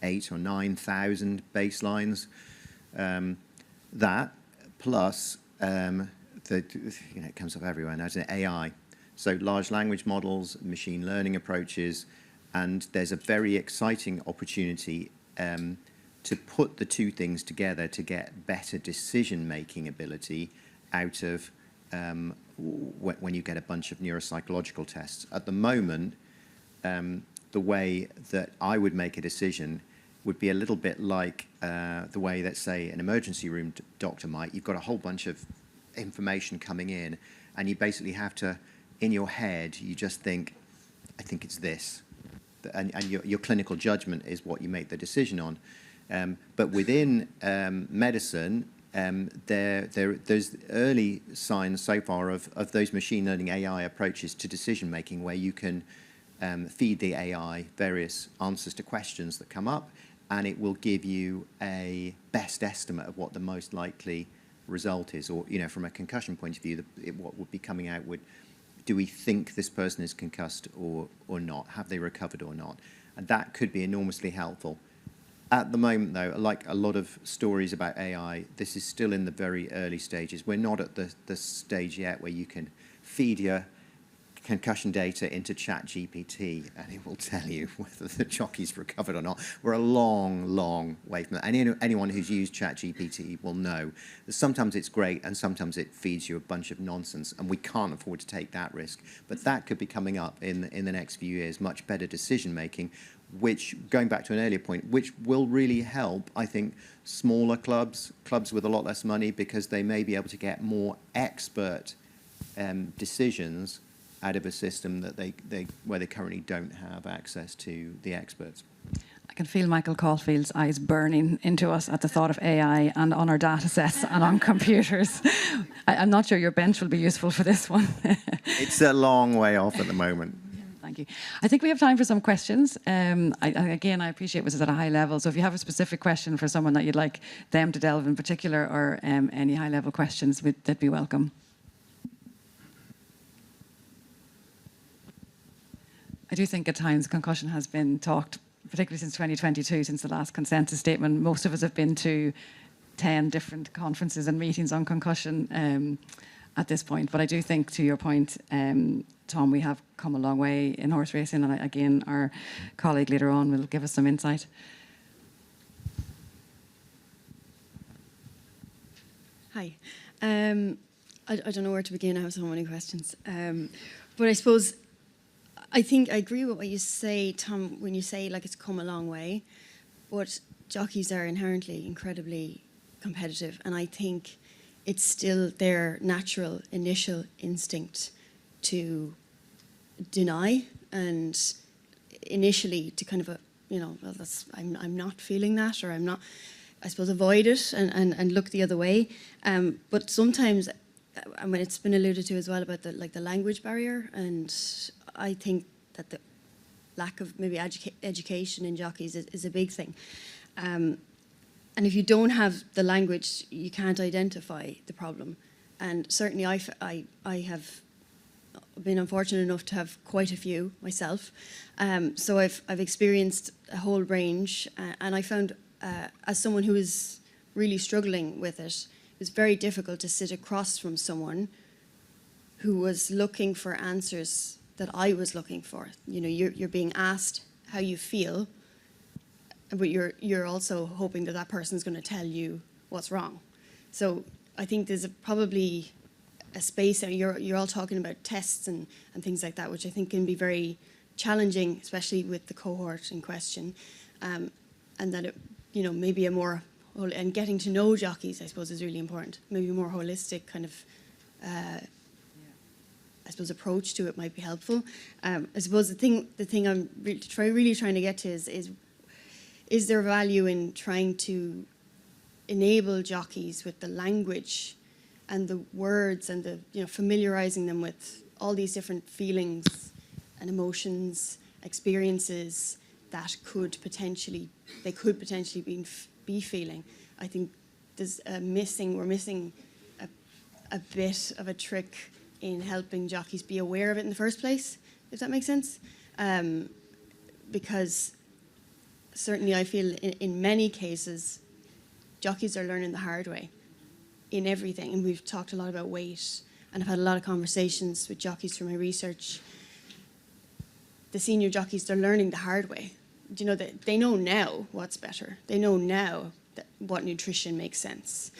8,000 or 9,000 baselines. That plus it comes up everywhere now, isn't it? AI. So large language models, machine learning approaches, and there's a very exciting opportunity to put the two things together to get better decision-making ability out of when you get a bunch of neuropsychological tests. At the moment, the way that I would make a decision would be a little bit like the way that, say, an emergency room doctor might. You've got a whole bunch of information coming in, and you basically have to, in your head, you just think, I think it's this. And your clinical judgment is what you make the decision on. But within medicine, there's early signs so far of those machine learning AI approaches to decision making, where you can feed the AI various answers to questions that come up, and it will give you a best estimate of what the most likely result is. Or, from a concussion point of view, what would be coming out would, do we think this person is concussed or not? Have they recovered or not? And that could be enormously helpful. At the moment, though, like a lot of stories about AI, this is still in the very early stages. We're not at the stage yet where you can feed your concussion data into ChatGPT and it will tell you whether the jockey's recovered or not. We're a long, long way from that. And anyone who's used ChatGPT will know that sometimes it's great and sometimes it feeds you a bunch of nonsense, and we can't afford to take that risk. But that could be coming up in the next few years, much better decision making, which, going back to an earlier point, which will really help, I think, smaller clubs with a lot less money, because they may be able to get more expert decisions out of a system that where they currently don't have access to the experts. I can feel Michael Caulfield's eyes burning into us at the thought of AI and on our data sets and on computers. I'm not sure your bench will be useful for this one. It's a long way off at the moment. Thank you. I think we have time for some questions. Again, I appreciate this is at a high level, so if you have a specific question for someone that you'd like them to delve in particular, or any high-level questions, they'd be welcome. I do think at times concussion has been talked, particularly since 2022, since the last consensus statement. Most of us have been to 10 different conferences and meetings on concussion at this point. But I do think, to your point, Tom, we have come a long way in horse racing, and again, our colleague later on will give us some insight. Hi. I don't know where to begin. I have so many questions. But I suppose, I think I agree with what you say, Tom, when you say it's come a long way, but jockeys are inherently incredibly competitive, and I think it's still their natural initial instinct to deny, and initially to kind of I'm not feeling that, or I'm not, I suppose, avoid it and look the other way. But sometimes I mean, it's been alluded to as well about the language barrier, and I think that the lack of maybe education in jockeys is a big thing. And if you don't have the language, you can't identify the problem. And certainly I have been unfortunate enough to have quite a few myself. So I've experienced a whole range, and I found as someone who is really struggling with it, it was very difficult to sit across from someone who was looking for answers that I was looking for. You know, you're being asked how you feel, but you're also hoping that that person's going to tell you what's wrong. So I think there's probably a space, and you're all talking about tests and things like that, which I think can be very challenging, especially with the cohort in question, and that it, you know, maybe a more, and getting to know jockeys, I suppose, is really important. Maybe a more holistic kind of, I suppose, approach to it might be helpful. I suppose the thing I'm really trying to get to is there value in trying to enable jockeys with the language and the words and the, you know, familiarizing them with all these different feelings and emotions, experiences that could potentially be feeling. I think there's we're missing a bit of a trick in helping jockeys be aware of it in the first place, if that makes sense. Because certainly I feel in many cases, jockeys are learning the hard way in everything. And we've talked a lot about weight, and I've had a lot of conversations with jockeys through my research. The senior jockeys, they're learning the hard way. You know, they know now what's better. They know now what nutrition makes sense.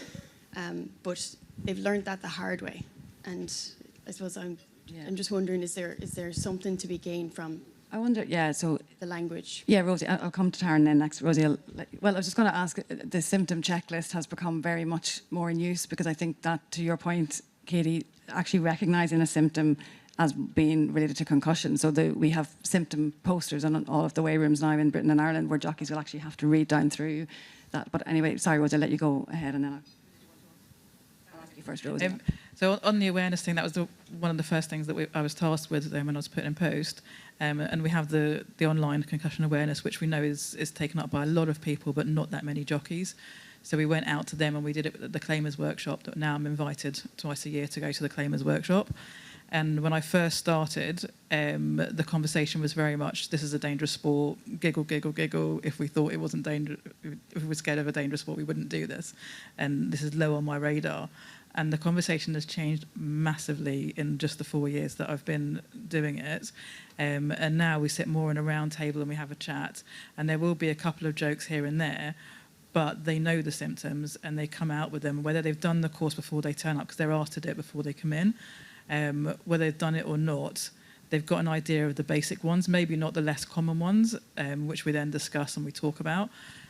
But they've learned that the hard way. And I suppose I'm just wondering, is there something to be gained from, I wonder, so the language? Yeah, Rosie, I'll come to Taryn then next. Rosie, well, I was just going to ask, the symptom checklist has become very much more in use, because I think that, to your point, Katie, actually recognising a symptom as being related to concussion. So we have symptom posters on all of the weigh rooms now in Britain and Ireland, where jockeys will actually have to read down through that. But anyway, sorry, Rosie, I'll let you go ahead, and then I'll ask you first, Rosie. So on the awareness thing, that was one of the first things that I was tasked with when I was putting in post. And we have the online concussion awareness, which we know is taken up by a lot of people, but not that many jockeys. So we went out to them and we did it at the Claimers Workshop. That now I'm invited twice a year to go to the Claimers Workshop. And when I first started, the conversation was very much, this is a dangerous sport, giggle, giggle, giggle. If we thought it wasn't dangerous, if we were scared of a dangerous sport, we wouldn't do this. And this is low on my radar. And the conversation has changed massively in just the 4 years that I've been doing it. And now we sit more in a round table and we have a chat. And there will be a couple of jokes here and there, but they know the symptoms and they come out with them, whether they've done the course before they turn up, because they're asked to do it before they come in. Whether they've done it or not, they've got an idea of the basic ones, maybe not the less common ones, which we then discuss and we talk about.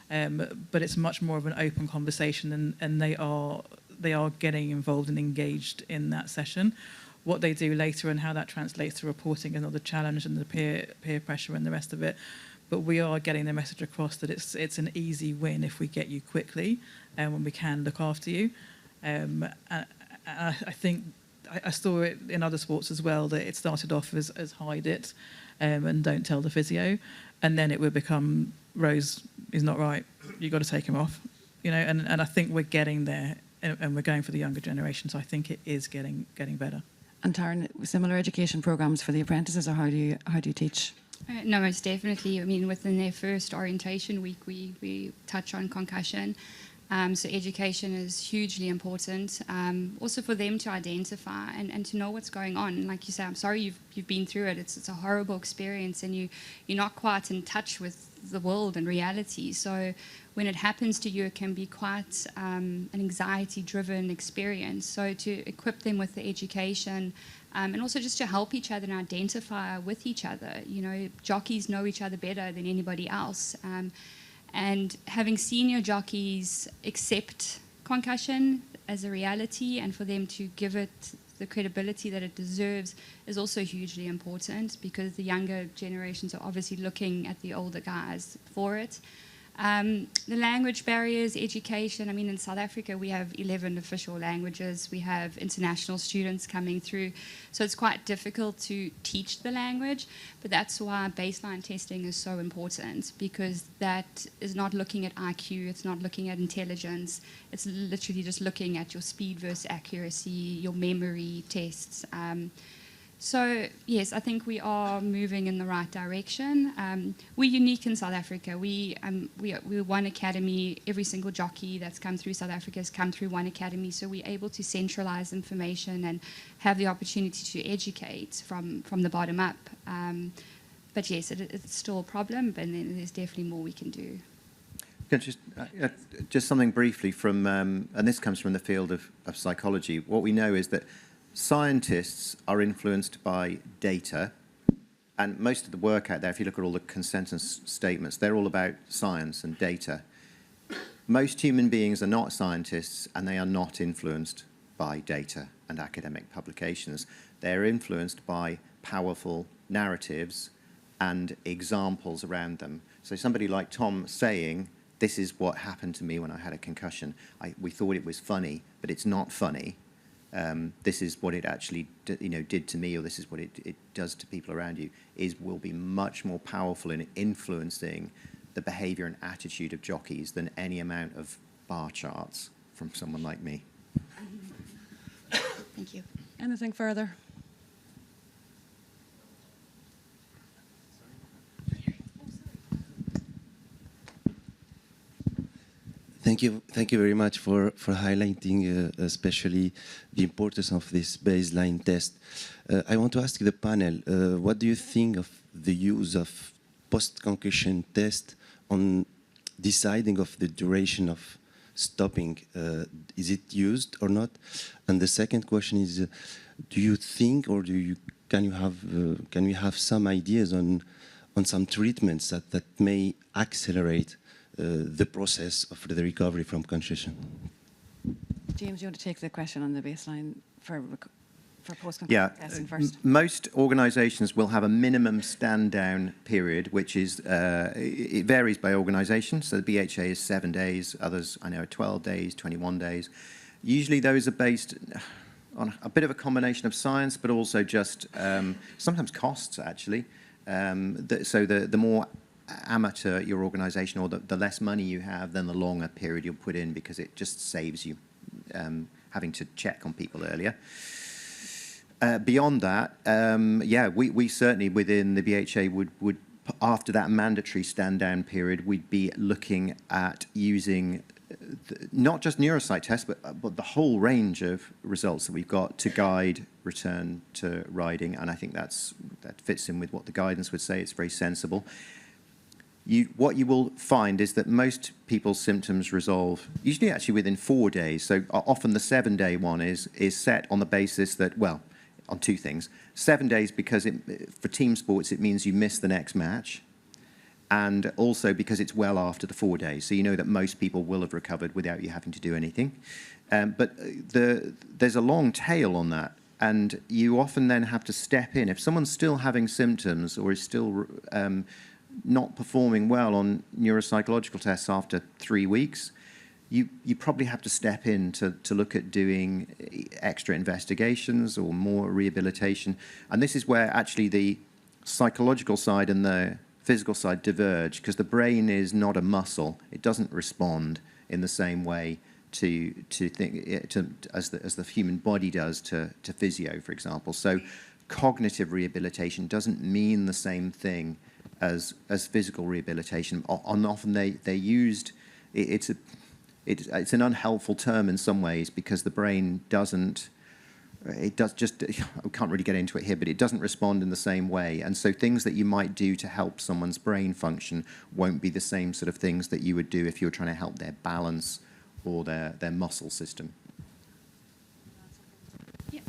But it's much more of an open conversation, and they are getting involved and engaged in that session. What they do later and how that translates to reporting is another challenge, and the peer pressure and the rest of it. But we are getting the message across that it's an easy win if we get you quickly, and when we can look after you. And I think I saw it in other sports as well, that it started off as hide it and don't tell the physio, and then it would become, Rose is not right, you've got to take him off. You know, and I think we're getting there, and we're going for the younger generation, so I think it is getting better. And Taryn, similar education programs for the apprentices, or how do you teach? No, most definitely. I mean, within their first orientation week, we touch on concussion. So education is hugely important. Also for them to identify and to know what's going on. Like you say, I'm sorry you've been through it. It's a horrible experience, and you're not quite in touch with the world and reality. So when it happens to you, it can be quite an anxiety-driven experience. So to equip them with the education, and also just to help each other and identify with each other. You know, jockeys know each other better than anybody else. And having senior jockeys accept concussion as a reality, and for them to give it the credibility that it deserves, is also hugely important, because the younger generations are obviously looking at the older guys for it. The language barriers, education. I mean, in South Africa, we have 11 official languages. We have international students coming through. So it's quite difficult to teach the language. But that's why baseline testing is so important, because that is not looking at IQ. It's not looking at intelligence. It's literally just looking at your speed versus accuracy, your memory tests. So, yes, I think we are moving in the right direction. We're unique in South Africa. We're one academy. Every single jockey that's come through South Africa has come through one academy. So we're able to centralize information and have the opportunity to educate from the bottom up. But yes, it's still a problem, but then there's definitely more we can do. Just something briefly from, and this comes from the field of psychology. What we know is that scientists are influenced by data, and most of the work out there, if you look at all the consensus statements, they're all about science and data. Most human beings are not scientists, and they are not influenced by data and academic publications. They're influenced by powerful narratives and examples around them. So somebody like Tom saying, this is what happened to me when I had a concussion. We thought it was funny, but it's not funny. This is what it actually did to me, or this is what it does to people around you, will be much more powerful in influencing the behaviour and attitude of jockeys than any amount of bar charts from someone like me. Thank you. Anything further? Thank you very much for highlighting especially the importance of this baseline test. I want to ask the panel, what do you think of the use of post-concussion test on deciding of the duration of stopping? Is it used or not? And the second question is, do you think, or can we have some ideas on some treatments that may accelerate the process of the recovery from concussion? James, you want to take the question on the baseline for post-concussion testing first? Most organisations will have a minimum stand-down period, which is, it varies by organisation. So the BHA is 7 days, others I know are 12 days, 21 days. Usually those are based on a bit of a combination of science, but also just sometimes costs, actually. So the more amateur your organisation, or the less money you have, then the longer period you'll put in, because it just saves you having to check on people earlier. Beyond that, we certainly within the BHA would after that mandatory stand-down period, we'd be looking at using not just neuropsych tests, but the whole range of results that we've got to guide return to riding, and I think that fits in with what the guidance would say. It's very sensible. What you will find is that most people's symptoms resolve usually actually within 4 days. So often the 7-day one is set on the basis that, well, on two things. 7 days because for team sports it means you miss the next match, and also because it's well after the 4 days. So you know that most people will have recovered without you having to do anything. But there's a long tail on that, and you often then have to step in. If someone's still having symptoms or is still not performing well on neuropsychological tests after 3 weeks, you probably have to step in to look at doing extra investigations or more rehabilitation. And this is where actually the psychological side and the physical side diverge, because the brain is not a muscle. It doesn't respond in the same way as the human body does to physio, for example. So cognitive rehabilitation doesn't mean the same thing as physical rehabilitation. And often they're used. It's an unhelpful term in some ways, because the brain doesn't. I can't really get into it here, but it doesn't respond in the same way. And so things that you might do to help someone's brain function won't be the same sort of things that you would do if you were trying to help their balance or their muscle system.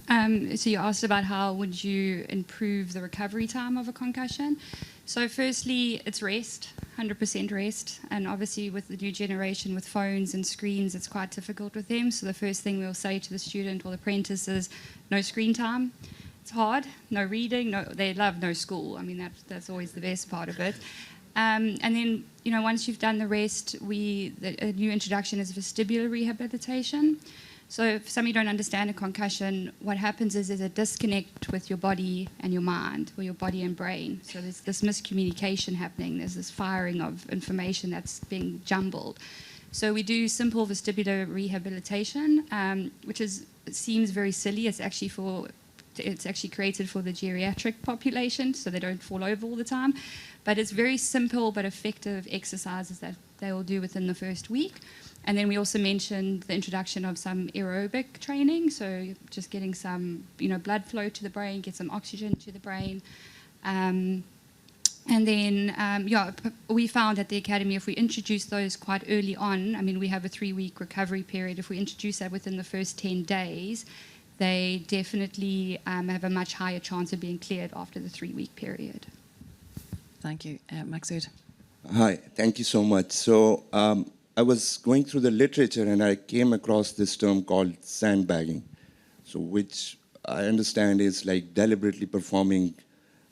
So you asked about how would you improve the recovery time of a concussion. So firstly, it's rest, 100% rest. And obviously with the new generation, with phones and screens, it's quite difficult with them. So the first thing we'll say to the student or the apprentice is no screen time. It's hard, no reading, they love no school. I mean, that's always the best part of it. And then, once you've done the rest, a new introduction is vestibular rehabilitation. So if some of you don't understand a concussion, what happens is there's a disconnect with your body and your mind, or your body and brain. So there's this miscommunication happening. There's this firing of information that's being jumbled. So we do simple vestibular rehabilitation, which seems very silly. It's actually created for the geriatric population, so they don't fall over all the time. But it's very simple but effective exercises that they will do within the first week. And then we also mentioned the introduction of some aerobic training, so just getting some blood flow to the brain, get some oxygen to the brain. And then, we found at the Academy, if we introduce those quite early on, we have a 3-week recovery period. If we introduce that within the first 10 days, they definitely have a much higher chance of being cleared after the 3-week period. Thank you. Maksud. Hi, thank you so much. So I was going through the literature and I came across this term called sandbagging, so which I understand is like deliberately performing,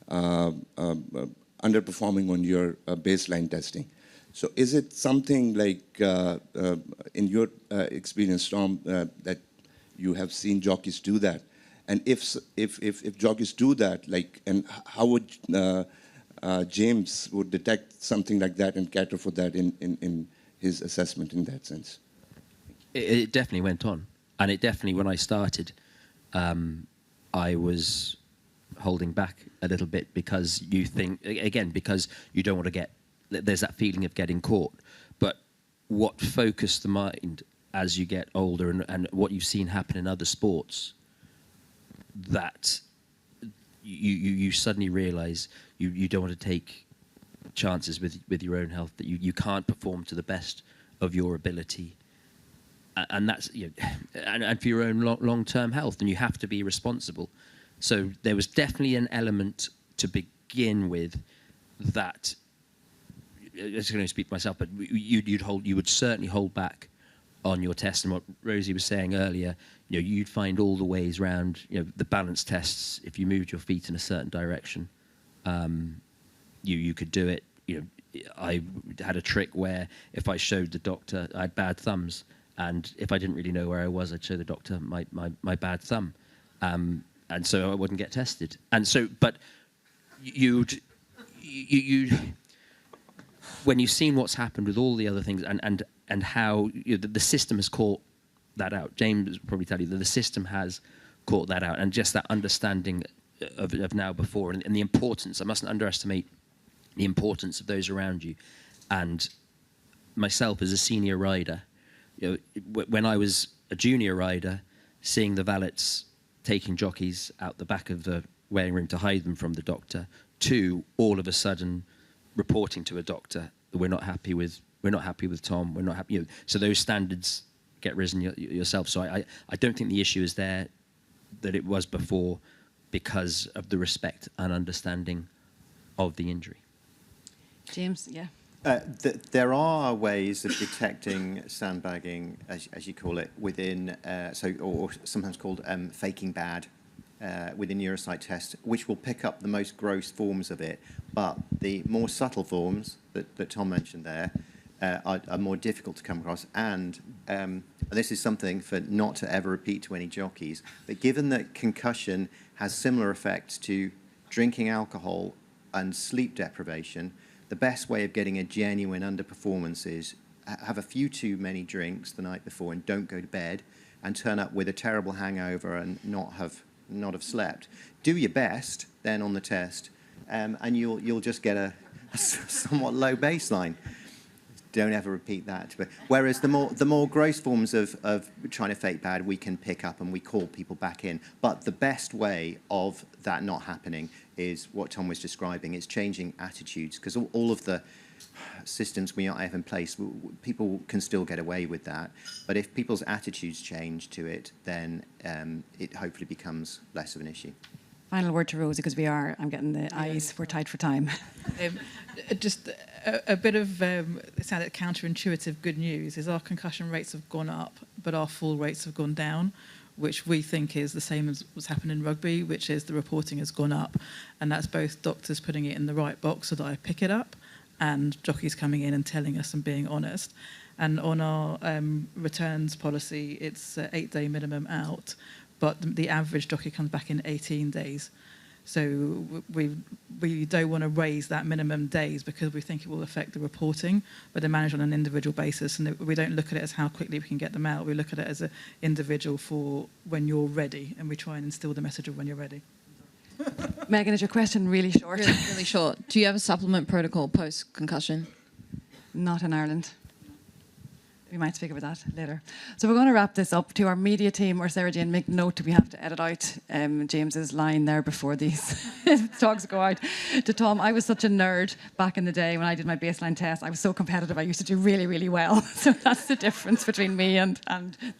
underperforming on your baseline testing. So is it something like, in your experience, Tom, that you have seen jockeys do that? And if jockeys do that, and how would James would detect something like that and cater for that in his assessment in that sense? It definitely went on. And it definitely, when I started, I was holding back a little bit because you think, again, because you don't want to there's that feeling of getting caught. But what focused the mind as you get older and what you've seen happen in other sports, that you suddenly realize you don't want to take chances with your own health, that you can't perform to the best of your ability, and that's and for your own long-term health, and you have to be responsible. So there was definitely an element to begin with that, I'm just going to speak for myself, but you would certainly hold back on your test. And what Rosie was saying earlier, you'd find all the ways around, the balance tests. If you moved your feet in a certain direction, you could do it. I had a trick where if I showed the doctor I had bad thumbs, and if I didn't really know where I was, I'd show the doctor my bad thumb, and so I wouldn't get tested. And so, but you when you've seen what's happened with all the other things and how the system has caught that out. James will probably tell you that the system has caught that out, and just that understanding of now before and the importance. I mustn't underestimate the importance of those around you. And myself as a senior rider, when I was a junior rider, seeing the valets taking jockeys out the back of the weighing room to hide them from the doctor, to all of a sudden reporting to a doctor that we're not happy with Tom, we're not happy. So those standards get risen yourself. So I don't think the issue is there that it was before, because of the respect and understanding of the injury. James, yeah. There are ways of detecting sandbagging, as you call it, within, or sometimes called faking bad, within neuropsych tests, which will pick up the most gross forms of it. But the more subtle forms that Tom mentioned there are more difficult to come across. And this is something for not to ever repeat to any jockeys. But given that concussion has similar effects to drinking alcohol and sleep deprivation, the best way of getting a genuine underperformance is have a few too many drinks the night before and don't go to bed, and turn up with a terrible hangover and not have slept. Do your best then on the test, and you'll just get a somewhat low baseline. Don't ever repeat that. But whereas the more gross forms of trying to fake bad, we can pick up and we call people back in. But the best way of that not happening is what Tom was describing. It's changing attitudes, because all of the systems we have in place, people can still get away with that. But if people's attitudes change to it, then it hopefully becomes less of an issue. Final word to Rosie, because I'm getting the eyes, we're tight for time. Just a bit of, it sounded counterintuitive good news, is our concussion rates have gone up, but our fall rates have gone down, which we think is the same as what's happened in rugby, which is the reporting has gone up. And that's both doctors putting it in the right box so that I pick it up, and jockeys coming in and telling us and being honest. And on our returns policy, it's 8-day minimum out, but the average jockey comes back in 18 days. So we don't want to raise that minimum days because we think it will affect the reporting, but they're managed on an individual basis, and we don't look at it as how quickly we can get them out. We look at it as an individual for when you're ready, and we try and instill the message of when you're ready. Megan, is your question really short? Really short. Do you have a supplement protocol post-concussion? Not in Ireland. We might speak about that later. So we're going to wrap this up. To our media team, or Sarah Jane, make note that we have to edit out James's line there before these talks go out. To Tom, I was such a nerd back in the day when I did my baseline test. I was so competitive. I used to do really, really well. So that's the difference between me and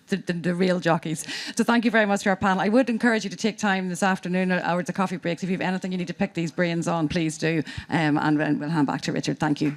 the real jockeys. So thank you very much to our panel. I would encourage you to take time this afternoon or the coffee breaks. If you have anything you need to pick these brains on, please do. And we'll hand back to Richard. Thank you.